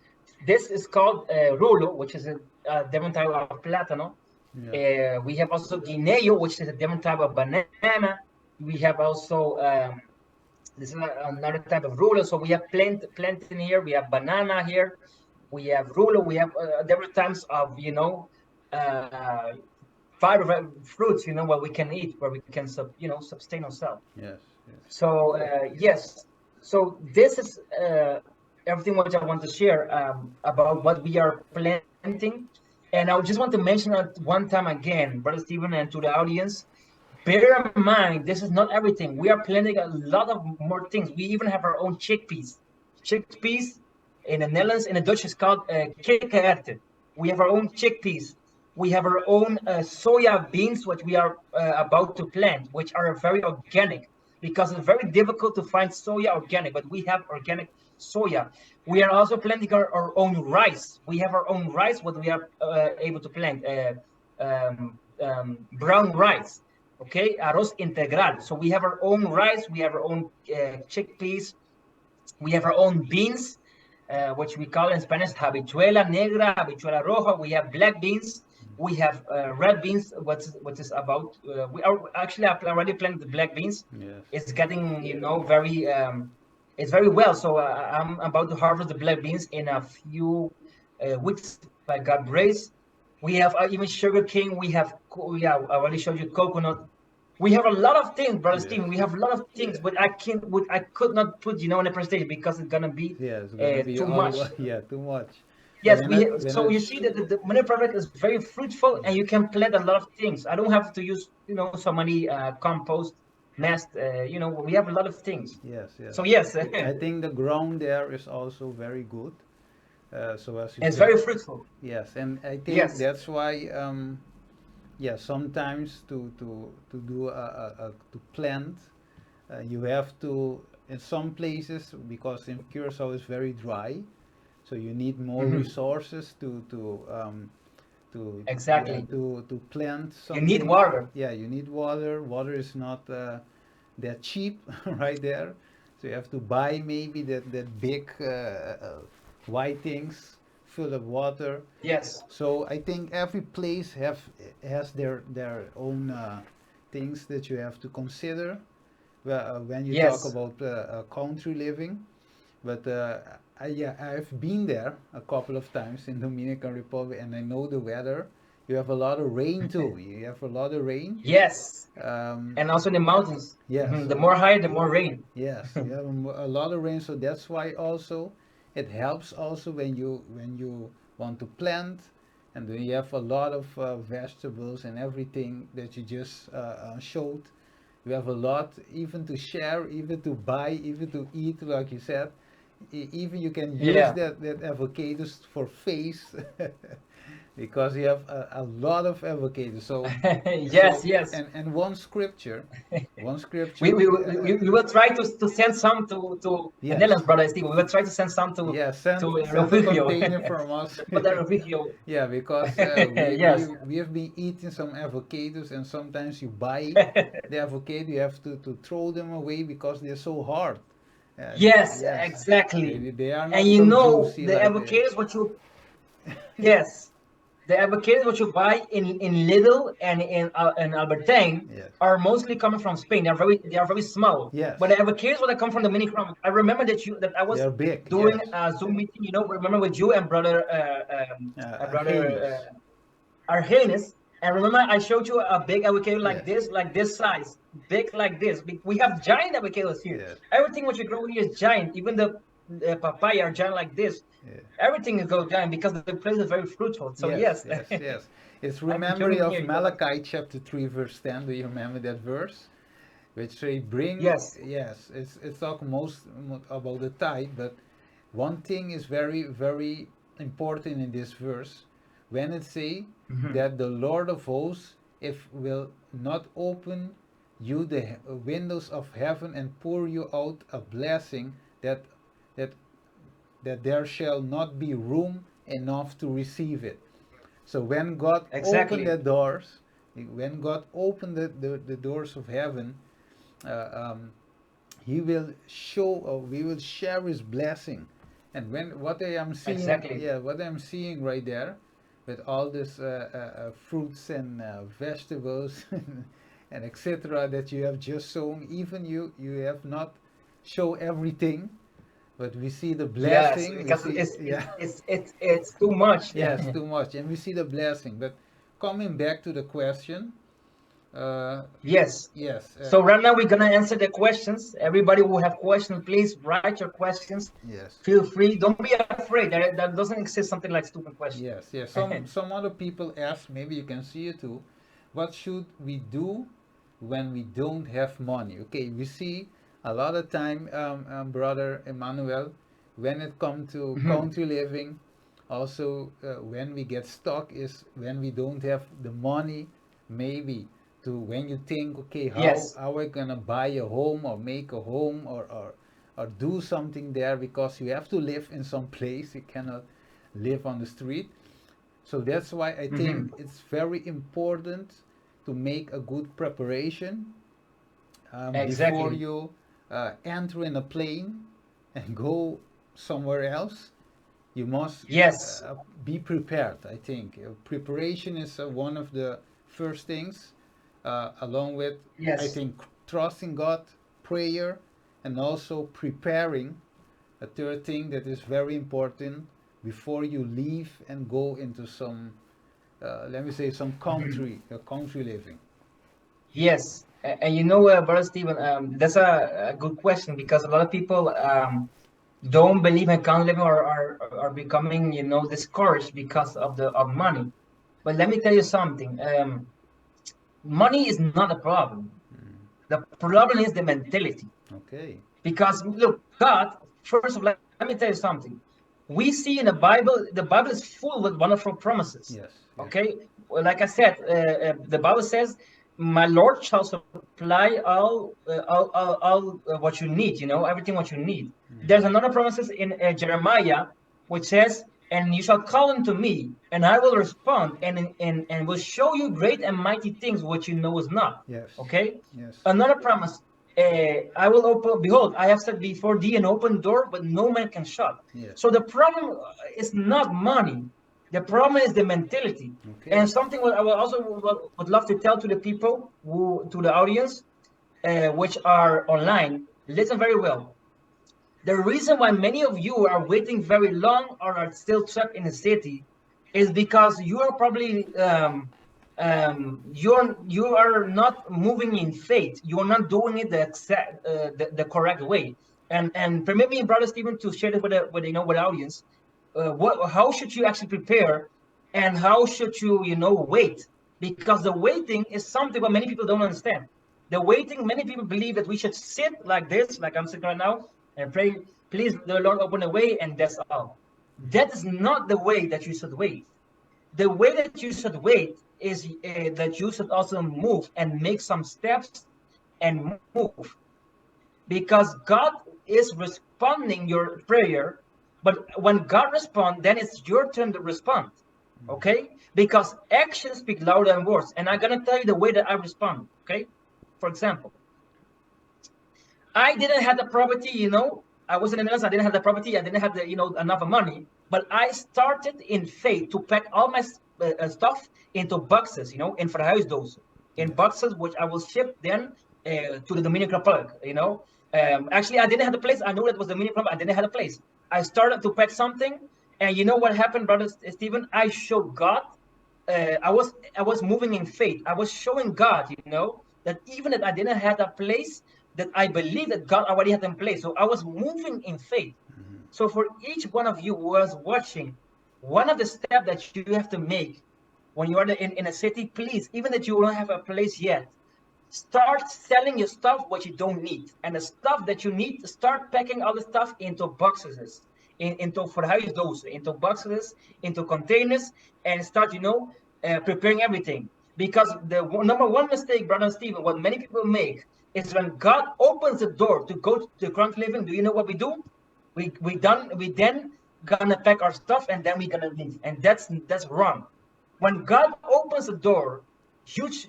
this is called rulo, which is a different type of platano. Yeah. We have also guineo, which is a different type of banana. We have also this is another type of rulo. So we have plantain here. We have banana here. We have rulo. We have different types of fiber fruits. What we can eat, where we can sustain ourselves. Yes. Yes. So yes. So this is everything what I want to share about what we are planting. And I just want to mention that one time again, Brother Stephen, and to the audience, bear in mind, this is not everything. We are planning a lot of more things. We even have our own chickpeas. Chickpeas in the Netherlands, in the Dutch, is called kikkererwten. We have our own chickpeas. We have our own soya beans, which we are about to plant, which are very organic because it's very difficult to find soya organic, but we have organic soya. We are also planting our own rice. We have our own rice, what we are able to plant, brown rice. Okay, arroz integral. So we have our own rice, we have our own chickpeas, we have our own beans, which we call in Spanish habichuela negra, habichuela roja. We have black beans. We have red beans. What is about? We are actually already planted the black beans. Yes. It's getting very it's very well. So I'm about to harvest the black beans in a few weeks by God grace. We have even sugar cane. We have I already showed you coconut. We have a lot of things, brother Yes. Steven. We have a lot of things, but I could not put in a presentation because it's gonna be Yeah, it's gonna be too all much. yeah, too much. But Yes, so you see that the money project is very fruitful, and you can plant a lot of things. I don't have to use so many compost, nest. We have a lot of things. yes, yes. So yes, I think the ground there is also very good. So as you it's said, very fruitful. yes, and I think Yes. that's why, yeah, sometimes to do to plant, you have to in some places because in Curacao is very dry, so you need more Mhm. resources to yeah Exactly. to plant You need something. water. Yeah, you need water. Water is not that cheap right there, so you have to buy maybe that big white things full of water. Yes. So I think every place has their own things that you have to consider when you talk Yes. about country living. But yeah, I've been there a couple of times in Dominican Republic, and I know the weather. You have a lot of rain too. You have a lot of rain. Yes. Um, And also in the mountains. yeah, Mhm. The so more higher, the more rain. yes, you have a lot of rain, so that's why also it helps also when you want to plant, and when you have a lot of vegetables and everything that you just showed. You have a lot even to share, even to buy, even to eat, like you said. Even you can use Yeah. that avocados for face because you have a lot of avocados. Yes, yes. And one We, scripture, we, we, we will try to send some to the yes, Netherlands, brother Steve. We will try to send some yeah, to send a Refugio. container from us. But the Refugio. Yeah, because Yes. we have been eating some avocados, and sometimes you buy the avocado, you have to throw them away because they're so hard. Yes, Yes, exactly. they are And not so juicy the like avocados what you yes, the avocados what you buy in Lidl and in Albertine yes, are mostly coming from Spain. They are very small. But the yes, avocados what come from the mini from. I remember that I they was are big. doing Yes, a Zoom meeting. Remember with you and brother Argenis. Argenis. And remember, I showed you a big avocado Yes, like this size, big like this. We have giant avocados here. yes, Everything what you grow here is giant. Even the papaya are giant like this. yes. Everything is go giant because the place is very fruitful. So Yes, yes, yes, yes. It's I'm remembering including of here. Malachi chapter 3 verse 10. Do you remember that verse? Which say bring, Yes. yes, it's talk about the tithe, but one thing is very, very important in this verse. When it say Mhm. that the Lord of hosts, if will not open you the windows of heaven and pour you out a blessing that that that there shall not be room enough to receive it. So when God opened Exactly. the doors, when God opened the doors of heaven, uh, um, He will show, or we will share His blessing. And when what I am seeing, Exactly. yeah, what I'm seeing right there, with all this fruits and vegetables and etc. that you have just sown, even you have not show everything, but we see the Yes, blessing. We because see, it's it's yeah. it's it's, it's too much. Yes, too much, and we see the blessing. But coming back to the question, uh, Yes. yes, So right now we're gonna answer the questions. Everybody who have questions, please write your questions. yes, Feel free. Don't be afraid. That doesn't exist something like stupid question. yes, yes. Some other people ask, maybe you can see it too. What should we do when we don't have money. Okay, we see a lot of time, brother Emmanuel, when it comes to Mhm. country living, also when we get stuck is when we don't have the money, maybe to when you think, okay, how Yes. are we gonna buy a home or make a home or do something there because you have to live in some place. You cannot live on the street. So that's why I think Mhm. it's very important to make a good preparation before Exactly. you enter in a plane and go somewhere else. You must Yes. be prepared. I think preparation is one of the first things, along with, I Yes. think, trusting God, prayer, and also preparing. A third thing that is very important before you leave and go into some, let me say, some Mhm. country living. Yes. And Brother Stephen, that's a good question because a lot of people don't believe in count living or are becoming, discouraged because of money. But let me tell you something. Money is not a problem. The problem is the mentality. Okay. Because look, God, first of all, let me tell you something. We see in the Bible is full with wonderful promises. Yes. Yes. Okay, well, like I said, the Bible says, "My Lord shall supply all what you need." Everything what you need. There's another promises in Jeremiah, which says, "And you shall call unto me, and I will respond, and will show you great and mighty things which you know is not." Yes. Okay, Yes. another promise. I will open, behold, I have set before thee an open door, but no man can shut. Yes. So the problem is not money. The problem is the mentality. Okay. And something what I will also would love to tell to the people, to the audience, which are online, listen very well. The reason why many of you are waiting very long or are still trapped in the city is because you are probably you are not moving in faith. You are not doing it the correct way. And permit me, brother Stephen, to share this with the audience. What how should you actually prepare, and how should you wait? Because the waiting is something what many people don't understand. The waiting, many people believe that we should sit like this, like I'm sitting right now, and pray, please, the Lord, open the way, and that's all. That is not the way that you should wait. The way that you should wait is that you should also move and make some steps and move, because God is responding your prayer. But when God responds, then it's your turn to respond. Okay? Because actions speak louder than words. And I'm gonna tell you the way that I respond. Okay? For example, I didn't have the property, I was in the Netherlands, I didn't have the property, I didn't have the, enough money, but I started in faith to pack all my stuff into boxes, in verhuisdozen, in Yes. boxes, which I will ship then to the Dominican Republic. Actually, I didn't have the place. I knew it was the Dominican Republic. I didn't have a place. I started to pack something, and you know what happened, brother Stephen? I showed God. I was moving in faith. I was showing God, that even if I didn't have a place, that I believe that God already had in place. So I was moving in faith. So for each one of you who is watching, one of the steps that you have to make when you are in a city, please, even if you don't have a place yet, start selling your stuff what you don't need, and the stuff that you need, start packing all the stuff into boxes, into verhuisdozen, into boxes, into containers, and start preparing everything. Because the number one mistake, brother Stephen, what many people make is when God opens the door to go to the ground living. Do you know what we do? We then gonna pack our stuff, and then we gonna leave, and that's wrong. When God opens the door,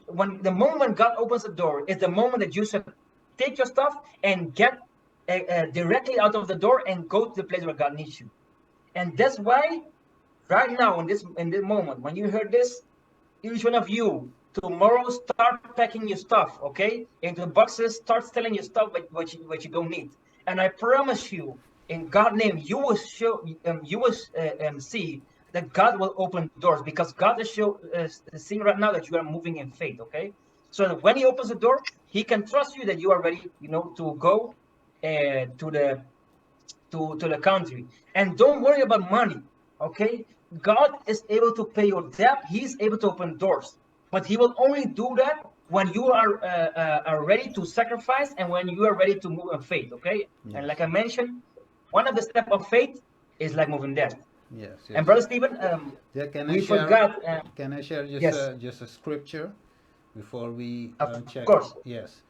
when the moment when God opens the door is the moment that you should take your stuff and get directly out of the door and go to the place where God needs you. And that's why right now in this moment when you heard this, each one of you tomorrow start packing your stuff, okay, into boxes. Start selling your stuff what you don't need, and I promise you, in God's name, you will see that God will open doors, because God is seeing right now that you are moving in faith. Okay, so that when He opens the door, He can trust you that you are ready, to go to the country. And don't worry about money. Okay, God is able to pay your debt. He's able to open doors, but He will only do that when you are ready to sacrifice and when you are ready to move in faith. Okay, and Yes. like I mentioned, one of the step of faith is like moving there. Yes. And Yes. brother Stephen, Yeah, can I we share? forgot. Can I share Yes, just a scripture before we of check? course. Yes,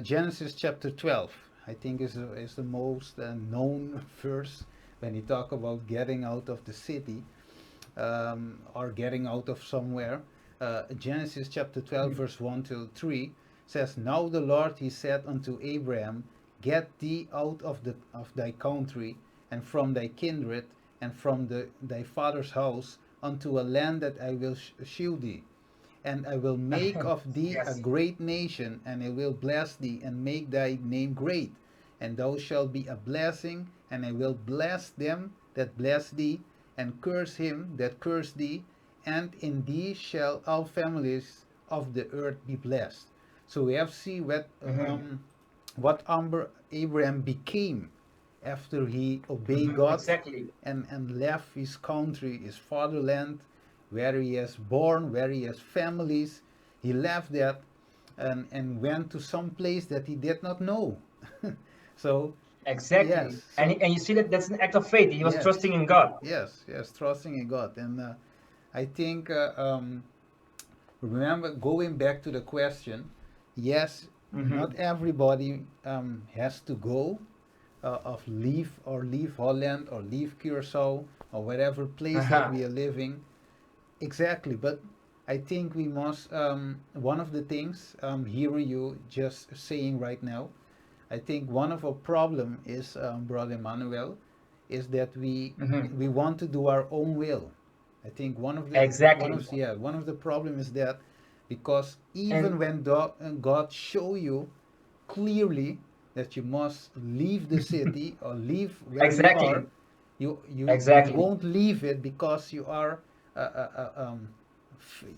Genesis chapter 12. I think is the most known verse when you talk about getting out of the city, or getting out of somewhere. Genesis chapter 12, Mhm. verse 1 to 3 says, "Now the Lord he said unto Abraham, Get thee out of thy country, and from thy kindred, and from thy father's house, unto a land that I will shew thee. And I will make of thee a Yes. great nation, and I will bless thee, and make thy name great. And thou shalt be a blessing, and I will bless them that bless thee, and curse him that curse thee, and in thee shall all families of the earth be blessed." So we have seen Hmm. what Abraham became after he obeyed God Exactly. and left his country, his fatherland, where he has born, where he has families. He left that and went to some place that he did not know. So, Exactly. yes, And so and you see that that's an act of faith. He was yes, trusting in God. yes, trusting in God. And I think, remember, going back to the question, yes, not Hmm. everybody has to go leave Holland or leave Curacao or whatever place that Uh-huh. we are living. Exactly, but I think we must. One of the things hearing you just saying right now, I think one of our problem is, Brother Emmanuel, is that Hmm. we want to do our own will. I think Exactly. one of the problem is that, because even And when God show you clearly that you must leave the city or leave where you are, exactly. you Exactly. won't leave it because you are uh, uh, uh, um,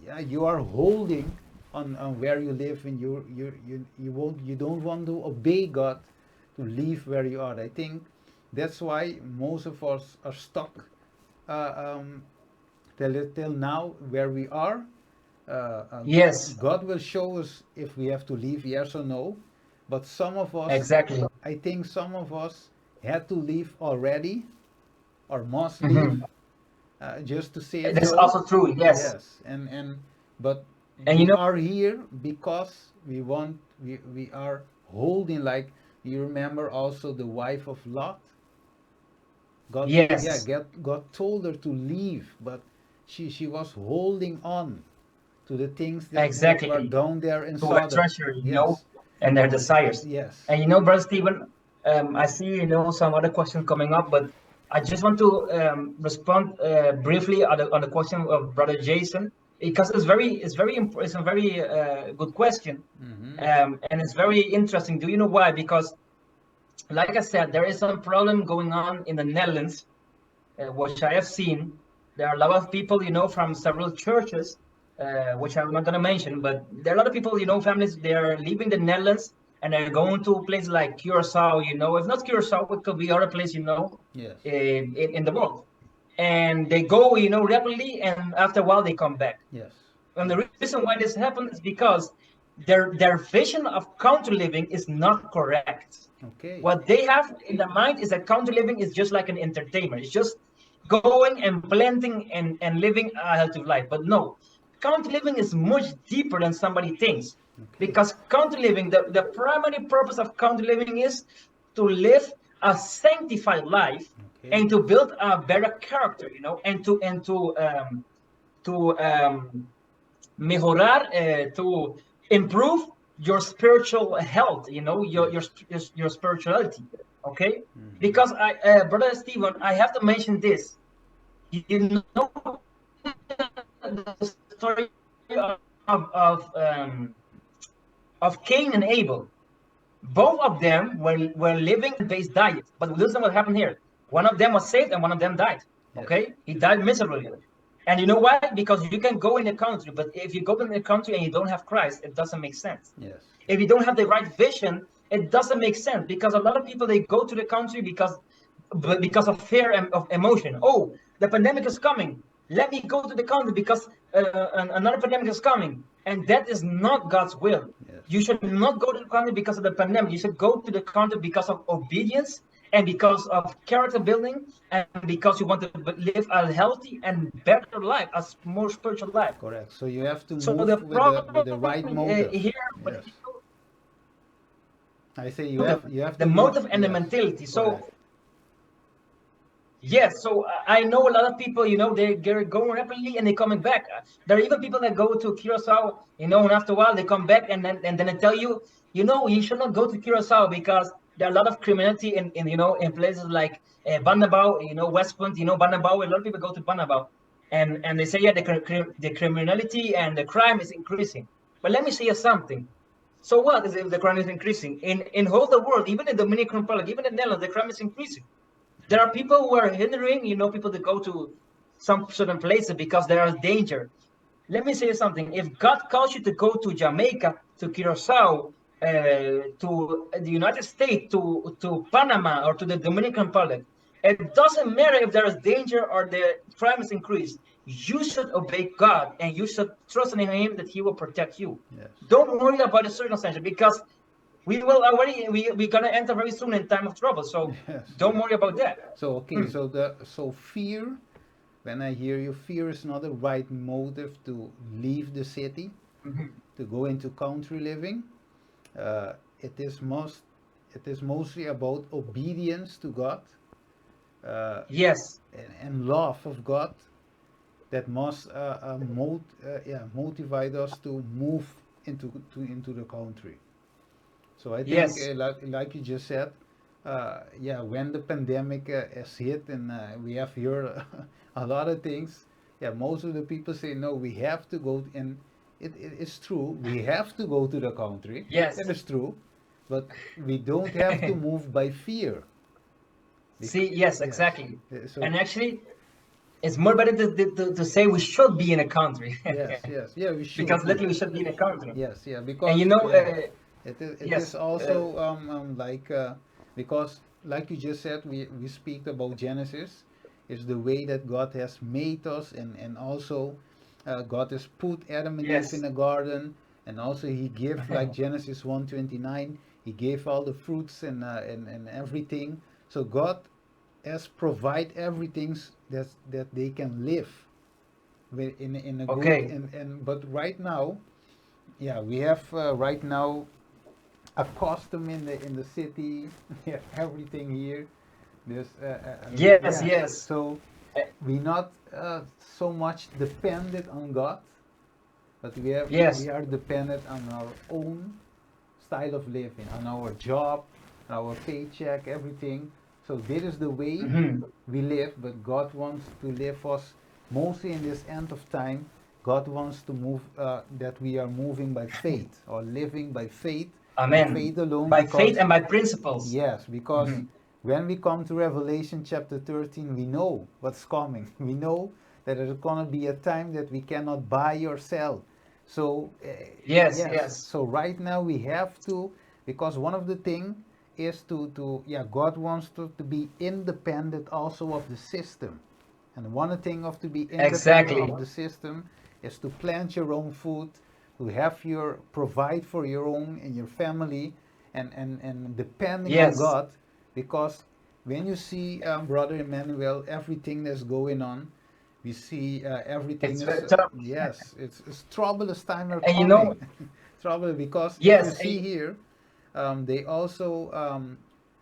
yeah, you are holding on where you live, and you don't want to obey God to leave where you are. I think that's why most of us are stuck um, till now where we are. Yes. God will show us if we have to leave, yes or no. But some of us, Exactly. I think some of us had to leave already or must leave, Hmm. just to say it That's so. also true. Yes. Yes, and but And we are here because we are holding, like, you remember also the wife of Lot. God, yeah, yes. God told her to leave, but she was holding on to the things that were Exactly. down there in To a Sodom. treasure, Yes, and their desires. yes. And brother Stephen, I see some other questions coming up, but I just want to respond briefly on the question of brother Jason, because it's a very good question, Mm-hmm. and it's very interesting. Do you know why? Because, like I said, there is some problem going on in the Netherlands, which I have seen. There are a lot of people, from several churches, which I'm not going to mention, but there are a lot of people, families, they're leaving the Netherlands and they're going to a place like Curacao, if not Curacao, it could be other place, Yes, in the world. And they go, rapidly, and after a while they come back. yes, And the yes. reason why this happens is because their vision of country living is not correct. Okay. What they have in their mind is that country living is just like an entertainment. It's just going and planting and living a healthy life. But no, country living is much deeper than somebody thinks. Okay. Because country living, the primary purpose of country living is to live a sanctified life Okay. and to build a better character, and to mejorar, to improve your spiritual health, your Yes. your your spirituality. Okay, Mm-hmm. because brother Stephen, I have to mention this. The story of Cain and Abel. Both of them were living based diet, but listen what happened here. One of them was saved and one of them died. Yes. Okay, he died miserably. And you know why? Because you can go in the country, but if you go in the country and you don't have Christ, it doesn't make sense. Yes. If you don't have the right vision, it doesn't make sense, because a lot of people, they go to the country because of fear and of emotion. Oh, the pandemic is coming. Let me go to the country because another pandemic is coming. and that is not God's will. Yes. You should not go to the country because of the pandemic. You should go to the country because of obedience and because of character building and because you want to live a healthy and better life, a more spiritual life. Correct. So you have to So the move with problem the right motive. here, when Yes. people, I say motive, you have the to move. motive and the Yes. mentality. So Correct. yes, so I know a lot of people, they're going rapidly and they're coming back. There are even people that go to Curacao, and after a while they come back and then they tell you, you should not go to Curacao because there are a lot of criminality in places like Banabao, West Point, Banabao. A lot of people go to Banabao, and they say, yeah, the criminality and the crime is increasing. But let me say you something. So what is if the crime is increasing in all the world, even in the Dominican Republic, even in the Netherlands, the crime is increasing. There are people who are hindering, people to go to some certain places because there is danger. Let me say something. If God calls you to go to Jamaica, to Curacao, to the United States, to Panama, or to the Dominican Republic, it doesn't matter if there is danger or the crime is increased. You should obey God and you should trust in Him that He will protect you. Yes. Don't worry about the circumstances because we're gonna enter very soon in time of trouble. So Yes. don't Yes. worry about that. So okay. Hmm. So fear. When I hear you, fear is not the right motive to leave the city, Mhm. to go into country living. Uh, it is most. It is mostly about obedience to God, uh, Yes, and love of God that must motivate us to move into the country. So I think, yes, like you just said, yeah, when the pandemic has hit and we have heard a lot of things, yeah, most of the people say no, we have to go, and it is true, we have to go to the country. yes. That is true, but we don't have to move by fear. See, yes, Yes. exactly. So And actually, it's more better to say we should be in a country yes, yes, yeah, we should because be. literally we should be in a country. Yes, yeah, And because yeah, it is yes, also like because like you just said, we speak about Genesis, is the way that God has made us, and also God has put Adam and Eve in yes, the garden, and also He gave, like Genesis 1:29, He gave all the fruits and everything. So God has provide everything that they can live in a good, okay, and but right now, yeah, we have right now a custom in the city. We have everything here. There's yes, yeah. yes, So uh, we're not so much dependent on God, but we yes, are dependent on our own style of living, on our job, our paycheck, everything. So this is the way hmm, we live, but God wants to live us mostly in this end of time. God wants to move that we are moving by faith or living by faith and amen. faith alone, By faith because and by principles. yes, because Hmm. when we come to Revelation chapter 13, we know what's coming. We know that there's going to be a time that we cannot buy or sell. So, Yes, yes, yes, so right now we have to, because one of the thing is to yeah, God wants to be independent also of the system. And one thing of to be independent exactly. of the system is to plant your own food, to have your provide for your own and your family, and depending on Yes, God, because when you see Brother Immanuel, everything that's going on, we see everything it's is very tough. yes, it's troublous time are And coming. Trouble, because if you yes, see here, they also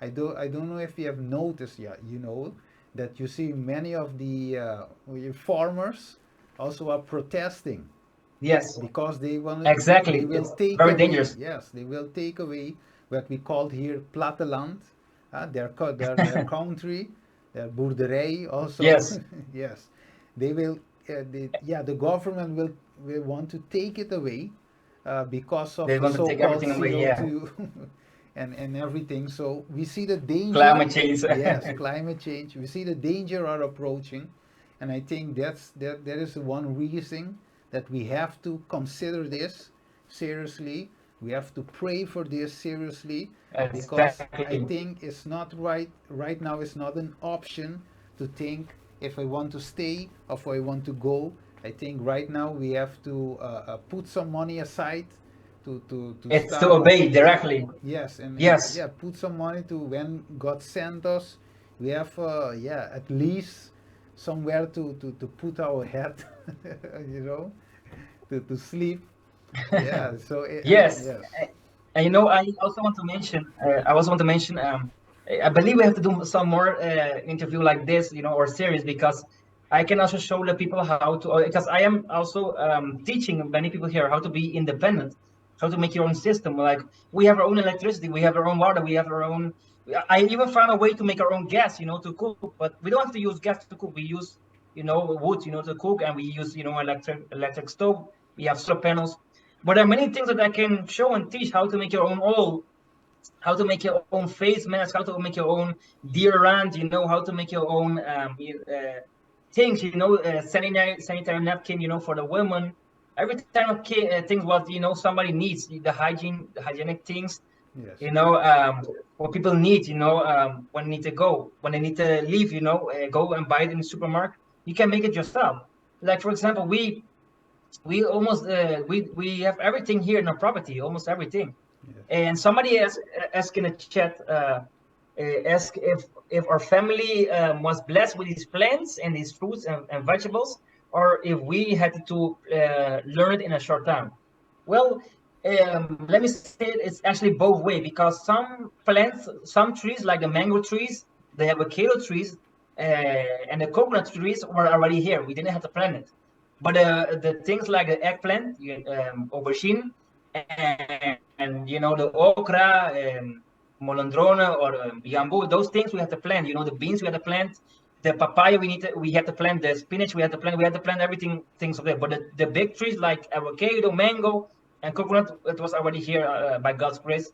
I don't know if you have noticed yet, that you see many of the farmers also are protesting yes, because they exactly. will It's take very away, dangerous. yes, they will take away what we called here platteland, their country, their boerderij also. Yes, Yes, they will yeah, the government will want to take it away because of they're the going to take so-called everything away. Yeah, CO2 and everything. So we see the danger. climate change. Yes, climate change. We see the danger are approaching, and I think that is one reason that we have to consider this seriously. We have to pray for this seriously, because I Exactly. think it's not right now. It's not an option to think if I want to stay or if I want to go. I think right now we have to put some money aside to It's to start. obey directly. Yes, and Yes. yeah, put some money to when God sent us. We have yeah, at least somewhere to put our head, you know, to sleep. Yeah. So Yes, yes, and I also want to mention. I also want to mention. I believe we have to do some more interview like this, or series, because I can also show the people how to. Because I am also teaching many people here how to be independent, how to make your own system. Like we have our own electricity, we have our own water, we have our own. I even found a way to make our own gas, to cook. But we don't have to use gas to cook. We use, wood, to cook, and we use, electric stove. We have solar panels, but there are many things that I can show and teach: how to make your own oil, how to make your own face mask, how to make your own deodorant, how to make your own things, sanitary napkin, for the women. Every time of things what somebody needs, the hygienic things, yes, what people need, when they need to go, when they need to leave, go and buy it in the supermarket. You can make it yourself. Like for example, we almost we have everything here in our property, almost everything. yes, And somebody asked in the chat, ask if our family was blessed with these plants and these fruits and vegetables, or if we had to learn it in a short time. Well, let me say it's actually both way, because some plants, some trees like the mango trees, the avocado trees, and the coconut trees were already here. We didn't have to plant it. But the things like the eggplant, aubergine, and the okra, molondrona, or bamboo, those things we have to plant. The beans we have to plant, the papaya we have to plant, the spinach we have to plant everything, things of that. But the big trees like avocado, mango, and coconut, it was already here by God's grace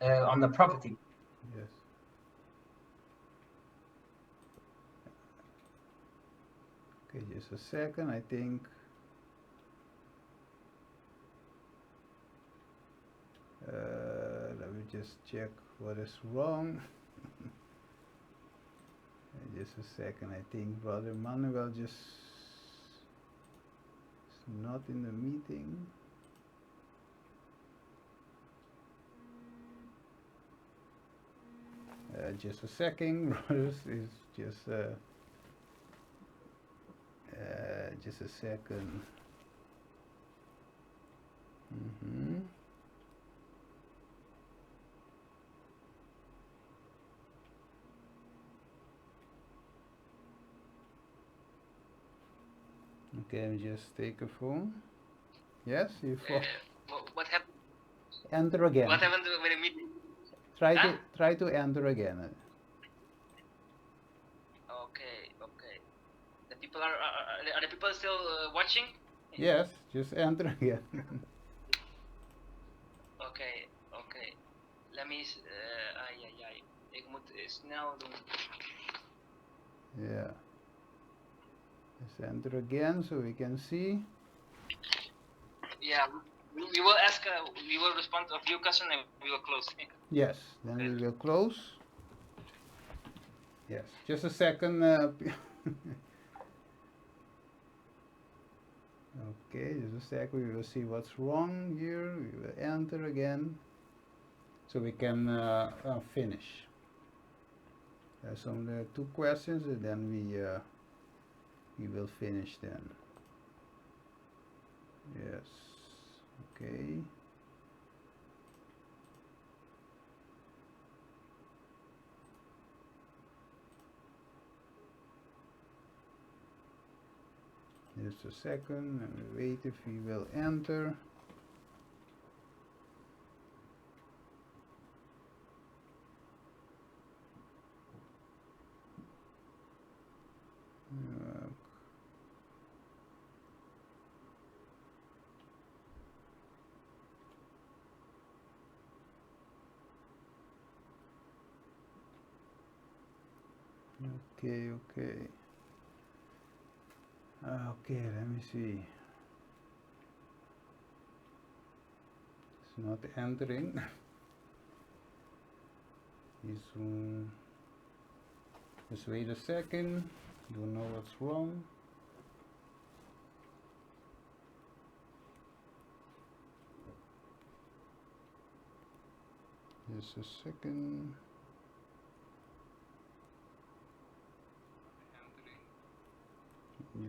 on the property. yes. Okay, just a second. I think. Let me just check what is wrong. Just a second. I think Brother Immanuel just is not in the meeting. Just a second, brothers. It's just a second. Mm-hmm. Okay, let me just take a phone. Yes, you What happened? enter again. What happened with the meeting? Try to enter again. Okay. The people are the people still watching? Yes, just enter again. Oké. Let me. Ai. Ik moet snel doen. Yeah. Just enter again so we can see. Yeah, we will ask. We will respond to a few questions and we will close. Yes, then we will close. Yes, just a second. Okay, just a second. We will see what's wrong here. We will enter again so we can finish. There's only 2 questions and then we will finish then. Yes. Okay. Just a second and we wait if he will enter. Okay. Okay, let me see. It's not entering. Just wait a second. Don't know what's wrong. Just a second.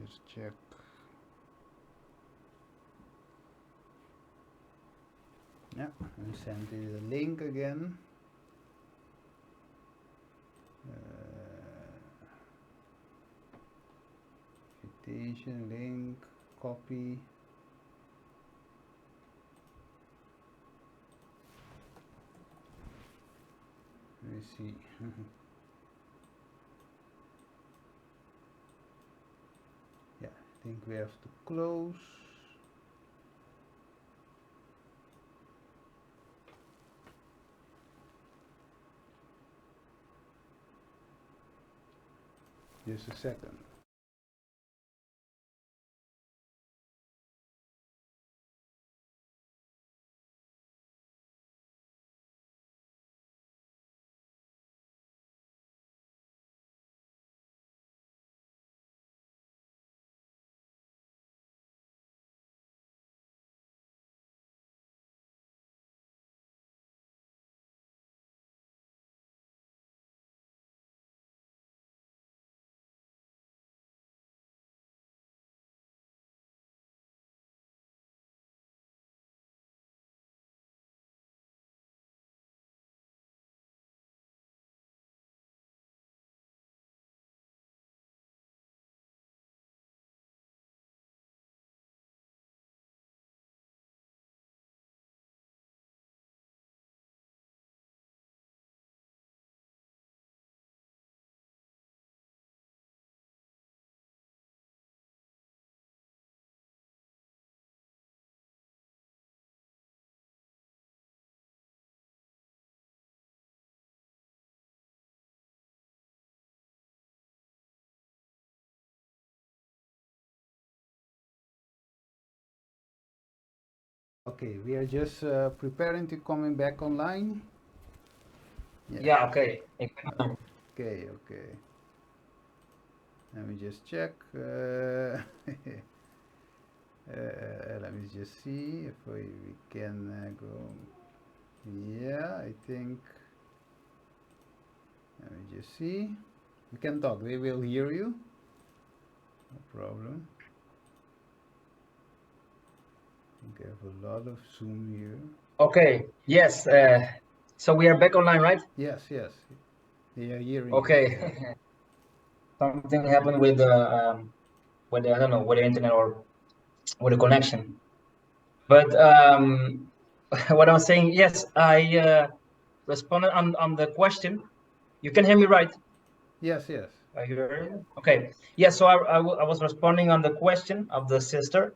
Just check. Yeah, I sent you the link again. Invitation link, copy. Let me see. Yeah, I think we have to close. Just a second. Okay, we are just preparing to coming back online. Yeah, okay. Okay, okay. Let me just check. Let me just see if we can go. Yeah, I think. Let me just see. We can talk. They will hear you. No problem. We have a lot of Zoom here. Okay. Yes. So we are back online, right? Yes, yes. They are hearing Okay. you. Yeah. Something happened with the I don't know, with the internet or with the connection. But what I was saying, yes, I responded on the question. You can hear me, right? Yes, yes. Are you hearing me? Okay. Yeah. So I was responding on the question of the sister.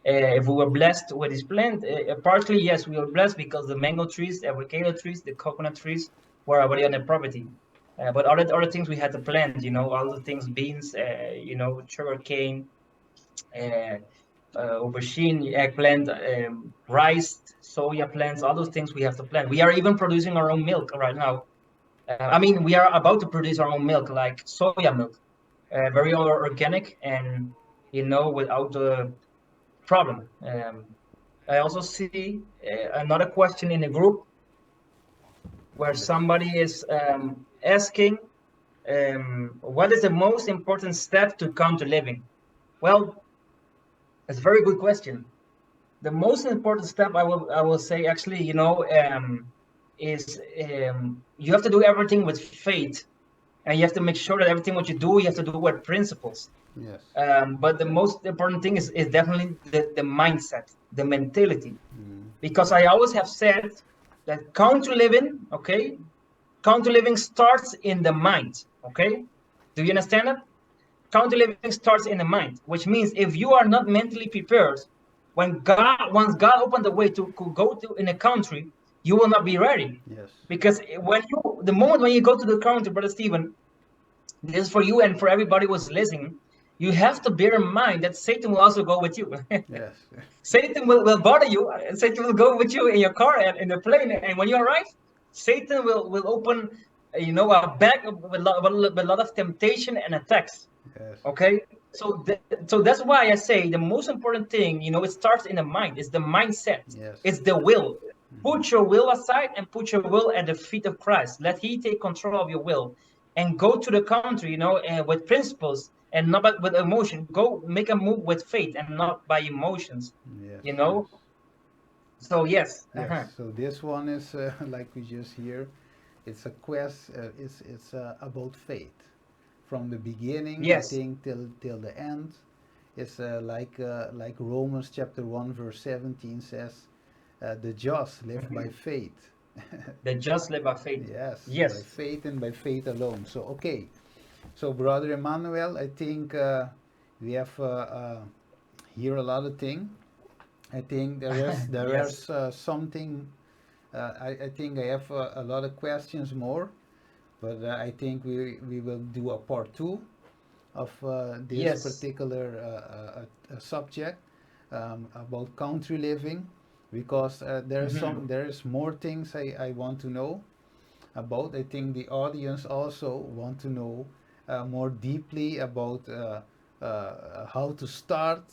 If we were blessed with this plant, partly yes, we were blessed because the mango trees, the avocado trees, the coconut trees were already on the property. But other things we had to plant, you know, all the things, beans, you know, sugar cane, uh, aubergine, eggplant, rice, soya plants, all those things we have to plant. We are even producing our own milk right now. I mean, we are about to produce our own milk, like soya milk, very organic and, you know, without the problem. I also see another question in the group where Yes. somebody is asking, what is the most important step to country living? Well, it's a very good question. The most important step I will say actually, you know, is you have to do everything with faith, and you have to make sure that everything what you do, you have to do with principles. Yes. But the most important thing is definitely the mindset, the mentality, Mm. because I always have said that country living, okay, country living starts in the mind, okay. Do you understand that? Country living starts in the mind, which means if you are not mentally prepared, once God opened the way to go to in a country, you will not be ready. Yes. Because the moment when you go to the country, Brother Stephen, this is for you and for everybody who's listening, you have to bear in mind that Satan will also go with you. Yes. Satan will bother you. Satan will go with you in your car and in the plane. And when you arrive, Satan will open, you know, a bag with a lot of temptation and attacks. Yes. Okay, so that's why I say the most important thing, you know, it starts in the mind. It's the mindset. Yes. It's the will. Put your will aside and put your will at the feet of Christ. Let He take control of your will and go to the country, with principles and not with emotion. Go make a move with faith and not by emotions, Yes, you yes. know. So yes, Yes, so this one is like we just hear, it's a quest. It's about faith, from the beginning, I yes, think, till the end. It's like Romans chapter 1 verse 17 says, the just live by mhm. faith. The just live by faith. Yes, by Yes. faith and by faith alone. So okay, so brother Emmanuel, I think we have here a lot of things. I think there Yes. is something. I think I have a lot of questions more, but I think we will do a part two of this Yes. particular subject about country living, because Mhm. there is more things I want to know about. I think the audience also want to know more deeply about how to start.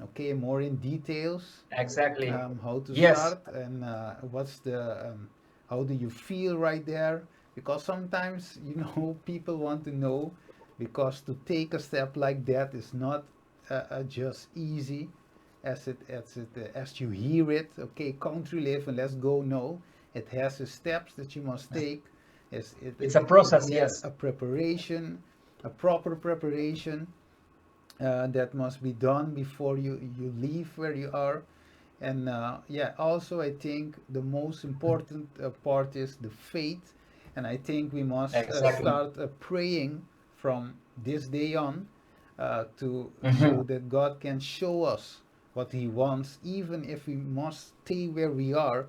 Okay, more in details, Exactly. how to Yes. start, and what's the how do you feel right there, because sometimes people want to know, because to take a step like that is not just easy as you hear it. Okay, country live and let's go. No, it has the steps that you must take. It's a process. Yes, Yes. a preparation, a proper preparation that must be done before you leave where you are. And yeah, also I think the most important part is the faith, and I think we must Exactly. start praying from this day on, to so Mhm. that God can show us what He wants, even if we must stay where we are.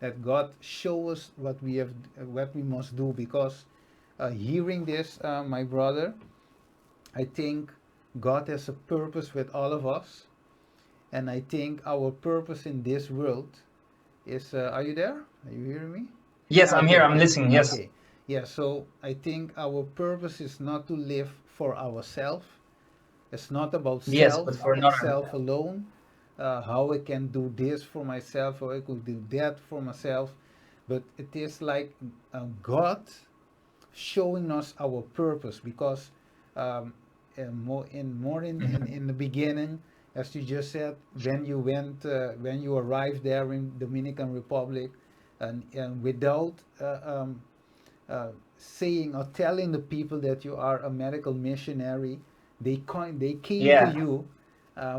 That God show us what we must do, because hearing this, my brother, I think God has a purpose with all of us, and I think our purpose in this world is. Are you there? Are you hearing me? Yes, I'm here. Okay, I'm okay, listening. Yes. okay. Yeah, so I think our purpose is not to live for ourselves. It's not about Yes, but for another. self alone. How I can do this for myself, how I could do that for myself, but it is like God showing us our purpose, because um, in the beginning, as you just said, when you arrived there in Dominican Republic, and without saying or telling the people that you are a medical missionary, they came to Yeah. you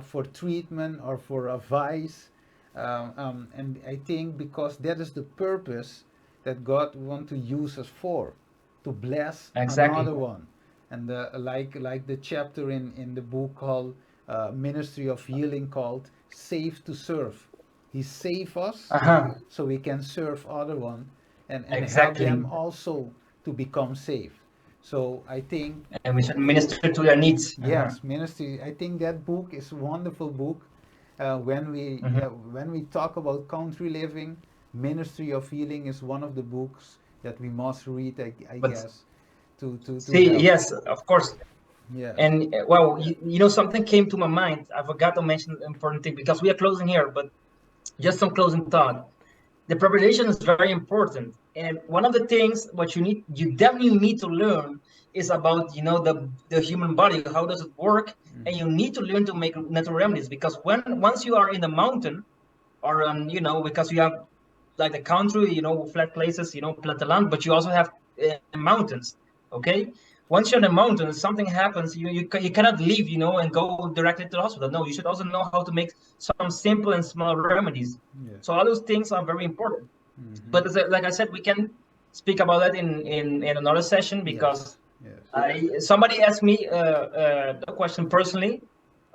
for treatment or for advice, and I think because that is the purpose that God want to use us for, to bless Exactly. another one. And like the chapter in the book called Ministry of Healing, called Save to Serve. He save us Uh-huh. so we can serve other one, and help them Exactly. also to become saved. So I think, And we should minister to their needs. Uh-huh. yes, ministry. I think that book is a wonderful book. Mhm. When we talk about country living, Ministry of Healing is one of the books that we must read. I But guess to see, help. yes, of course. Yes. And well, something came to my mind. I forgot to mention an important thing because we are closing here, but just some closing thought. The preparation is very important, and one of the things what you definitely need to learn is about the human body. How does it work? And you need to learn to make natural remedies, because once you are in the mountain, or because you have like the country, flat places, plataland, but you also have mountains. Okay, once you're in the mountains, something happens, you cannot leave, and go directly to the hospital. No, you should also know how to make some simple and small remedies. Yes. So all those things are very important. Mm-hmm. But like I said, we can speak about that in another session, because Yes. Yes. somebody asked me a question personally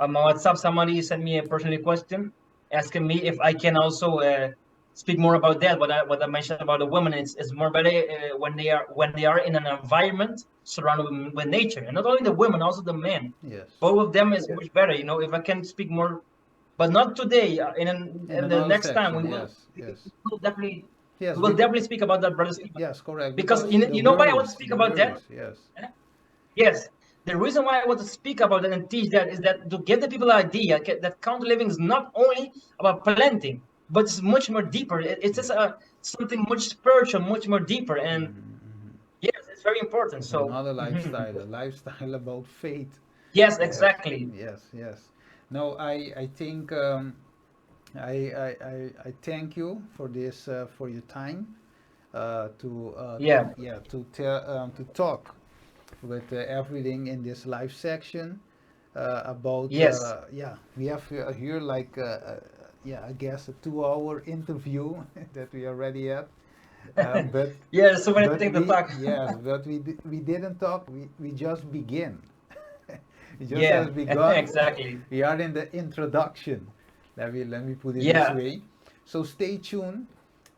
on my WhatsApp. Somebody sent me a personal question asking me if I can also speak more about that. What I mentioned about the women, it's more better when they are in an environment surrounded with nature, and not only the women, also the men. Yes. Both of them is much better. If I can speak more, but not today. In In the another next time, section. Yes. Yes. we will definitely Yes. we will definitely speak about that, brother Stephen. Yes. Correct. Because Because why I want to speak the about that? worries. Yes. Eh? Yes, the reason why I want to speak about that and teach that is that to give the people an idea that counter living is not only about planting. but it's much more deeper. It's just something much spiritual, much more deeper, and yes, it's very important. It's So another lifestyle, a lifestyle about faith. yes, Yes, exactly. yes, yes. No, I think I thank you for this for your time Yeah, to talk with everything in this live section about yes, yeah, we have here like yeah, I guess a 2 hour interview that we already had, but yeah. So many but things to we talk. yes, but we didn't talk. We just begin. We just Yeah, has begun. exactly. We are in the introduction. Let me put it this Yeah. way. So stay tuned.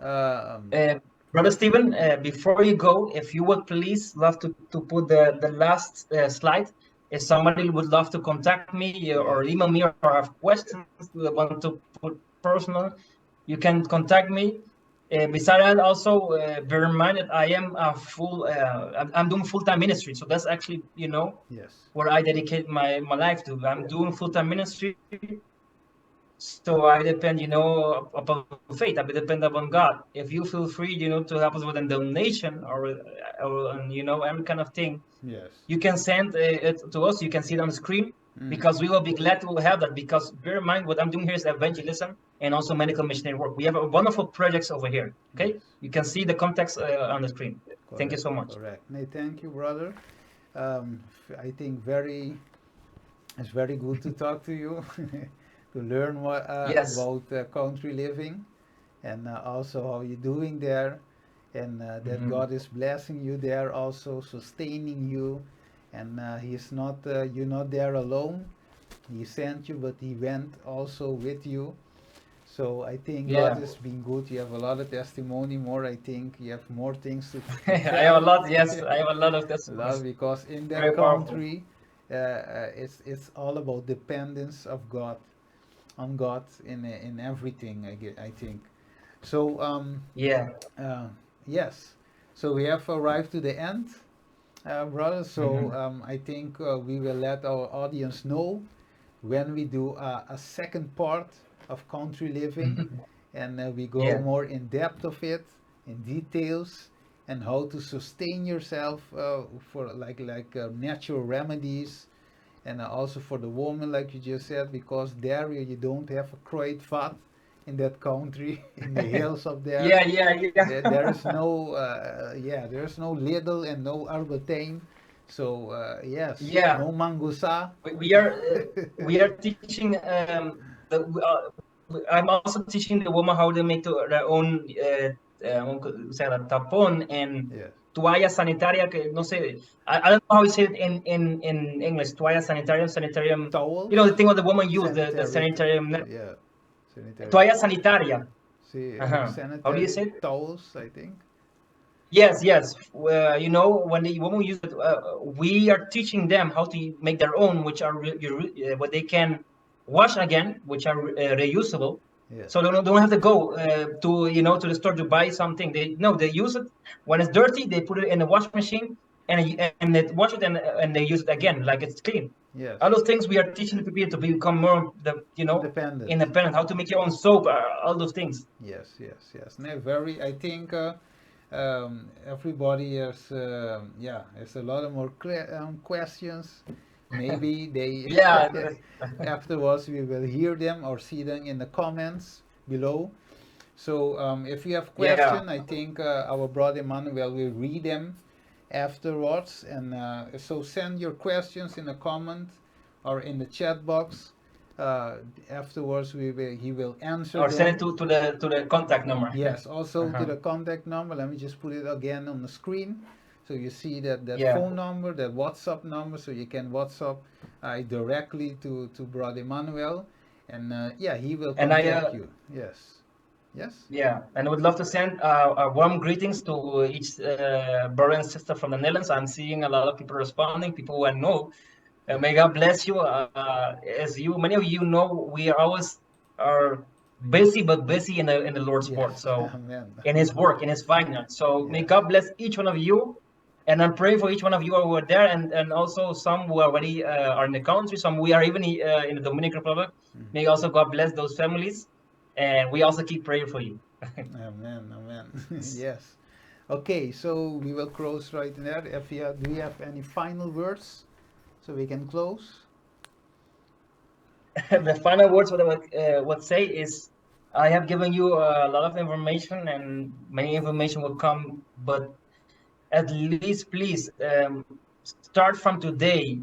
Um, Uh, Brother Stephen, before you go, if you would please love to put the last slide. If somebody would love to contact me or yes. email me or have questions, want to put personal, you can contact me. Besides that, also bear in mind that I am a I'm doing full-time ministry. So that's actually, Yes. where I dedicate my life to. I'm doing full-time ministry. So I depend, upon faith. I depend upon God. If you feel free, to help us with a donation or every kind of thing, Yes. you can send it to us. You can see it on the screen Mm. because we will be glad to have that. Because bear in mind, what I'm doing here is evangelism and also medical missionary work. We have a wonderful projects over here. Yes. Okay, you can see the context on the screen. Thank you Correct. so much. Correct. No, thank you, brother. I think it's very good to talk to you, to learn what Yes. about country living, and also how you're doing there, and that Mhm. God is blessing you there, also sustaining you, and He's not you're not there alone. He sent you, but He went also with you. So I think God Yeah. has been good. You have a lot of testimony, more. I think you have more things I to have a tell. lot. Yes, I have a lot of Love, testimonies. because in that Very powerful. country, it's all about dependence of God, on God in everything. I think. So Yeah. uh, yes, so we have arrived to the end, brother. So Mhm. I think we will let our audience know when we do a second part of country living, and we go Yeah. more in depth of it, in details, and how to sustain yourself for natural remedies, and also for the woman, like you just said, because there you don't have a kruidvat in that country, in the hills up there. Yeah, yeah, yeah. There is no yeah, there's no Lidl and no Albertijn, so yes, Yeah. no mangusa. We are teaching I'm also teaching the woman how to make their own ¿cómo se llama? Tapón and Yes. toalla sanitaria que no sé, I don't know how you say it in English. Toalla sanitarium, the Towels, thing what the woman use, the sanitary, sanitarium, yeah, sanitary. toalla sanitaria. See, Uh-huh. How do you sanitary say it? towels, I think. Yes, yes. When when we use it, we are teaching them how to make their own, which are what they can wash again, which are reusable. Yes. So they don't have to go to the store to buy something. They use it when it's dirty. They put it in the wash machine and they wash it and they use it again like it's clean. Yes. All those things we are teaching the people to become more Independent. independent. How to make your own soap, all those things. Yes, yes, yes. No, very. I think everybody has, yeah, has a lot of more questions. Maybe they Yeah, afterwards we will hear them or see them in the comments below. So if you have yeah. question, I think our brother Immanuel will read them afterwards. And so send your questions in a comment or in the chat box. Uh, Afterwards, he will answer Or send it them. to the contact number. Yes, also to Uh-huh. the contact number. Let me just put it again on the screen. So you see that Yeah. phone number, that WhatsApp number, so you can WhatsApp directly to Brother Emmanuel. And yeah, he will And I contact you. Yes. Yes? yeah, and I would love to send warm greetings to each brother and sister from the Netherlands. I'm seeing a lot of people responding, people who I know. Yes. May God bless you. As many of you know, we are always are busy, but busy in the Lord's work. Yes. So Amen. in His work, in His vineyard. So may Yes. God bless each one of you. And I'm praying for each one of you who are there, and also some who already are in the country, some we are even in the Dominican Republic. Mm. May also God bless those families. and we also keep praying for you. Amen, amen. Yes. Okay, so we will close right there. Do you have any final words so we can close? The final words what I would say is, I have given you a lot of information, and many information will come, but at least please start from today.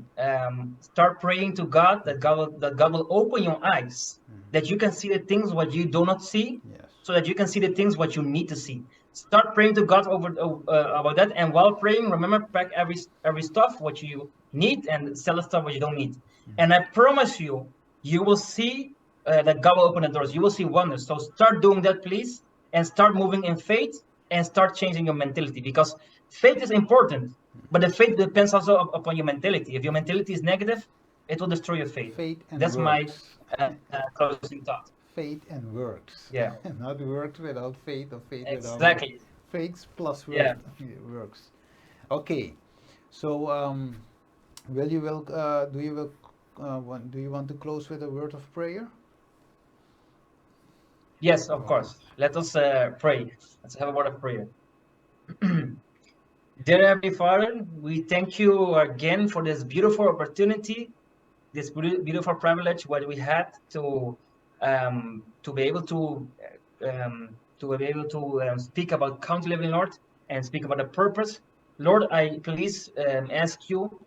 Start praying to God that God will open your eyes, that you can see the things what you do not see, Yes. so that you can see the things what you need to see. Start praying to God about that, and while praying, remember, pack every stuff what you need and sell the stuff what you don't need. And I promise you, you will see that God will open the doors. You will see wonders. So start doing that, please, and start moving in faith, and start changing your mentality, because faith is important, but the faith depends also upon your mentality. If your mentality is negative, it will destroy your faith. Faith and That's my works. closing thought. Faith and works. Yeah, Not works without faith or faith without works. exactly. Faith plus Yeah. works. Okay. So will you will do you want to close with a word of prayer? Yes, of All right. course. Let us pray. Let's have a word of prayer. Dear Heavenly Father, we thank you again for this beautiful opportunity, this beautiful privilege what we had to be able to speak about country living, Lord, and speak about the purpose. Lord, I please ask you.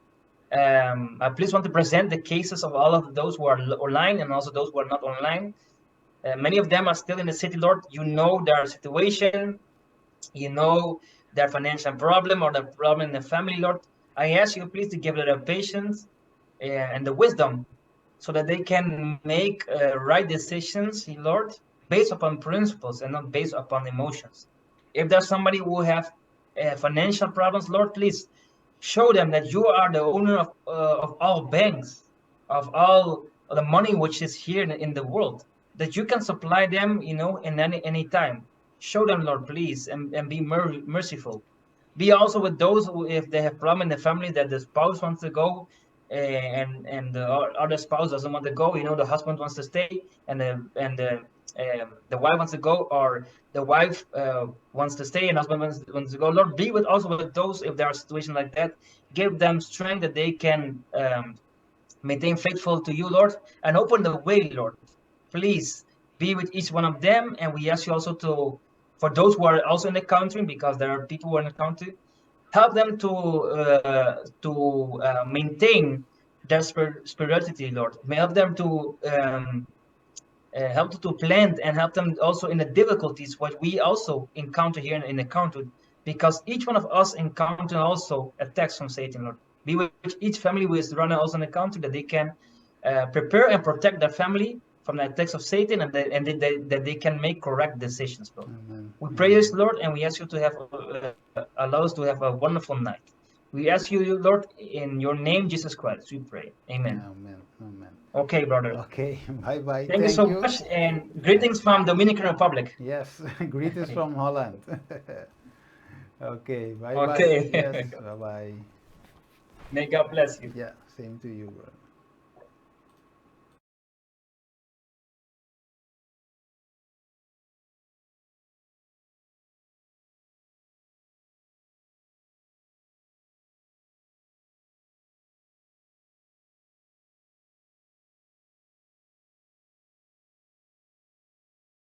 I please want to present the cases of all of those who are online and also those who are not online. Many of them are still in the city, Lord. You know their situation, you know their financial problem or the problem in the family, Lord. I ask you, please, to give them the patience and the wisdom so that they can make right decisions, Lord, based upon principles and not based upon emotions. If there's somebody who have financial problems, Lord, please show them that you are the owner of all banks, of all of the money which is here in the world, that you can supply them, in any time. Show them, Lord, please, and be merciful. Be also with those who, if they have problem in the family, that the spouse wants to go, and the other spouse doesn't want to go. The husband wants to stay, and the wife wants to go, or the wife wants to stay and husband wants to go. Lord, be with also with those, if there are situations like that. Give them strength that they can maintain faithful to you, Lord, and open the way, Lord. Please be with each one of them, and we ask you also to, for those who are also in the country, because there are people who are in the country, help them to maintain their spirituality, Lord. May help them to help to plant, and help them also in the difficulties what we also encounter here in the country, because each one of us encounter also attacks from Satan, Lord. Be with each family who is running also in the country, that they can prepare and protect their family from the attacks of Satan, that they can make correct decisions, Lord. Amen. We pray Amen. this, Lord, and we ask you to have allow us to have a wonderful night. We ask you, Lord, in your name, Jesus Christ, we pray. Amen. Amen. Amen. Okay, brother. Okay. Bye bye. Thank you Thank so you. much, and greetings from Dominican Republic. Yes. Greetings from Holland. Okay. Bye bye. Okay. Yes. Bye bye. May God bless you. Yeah. Same to you, bro.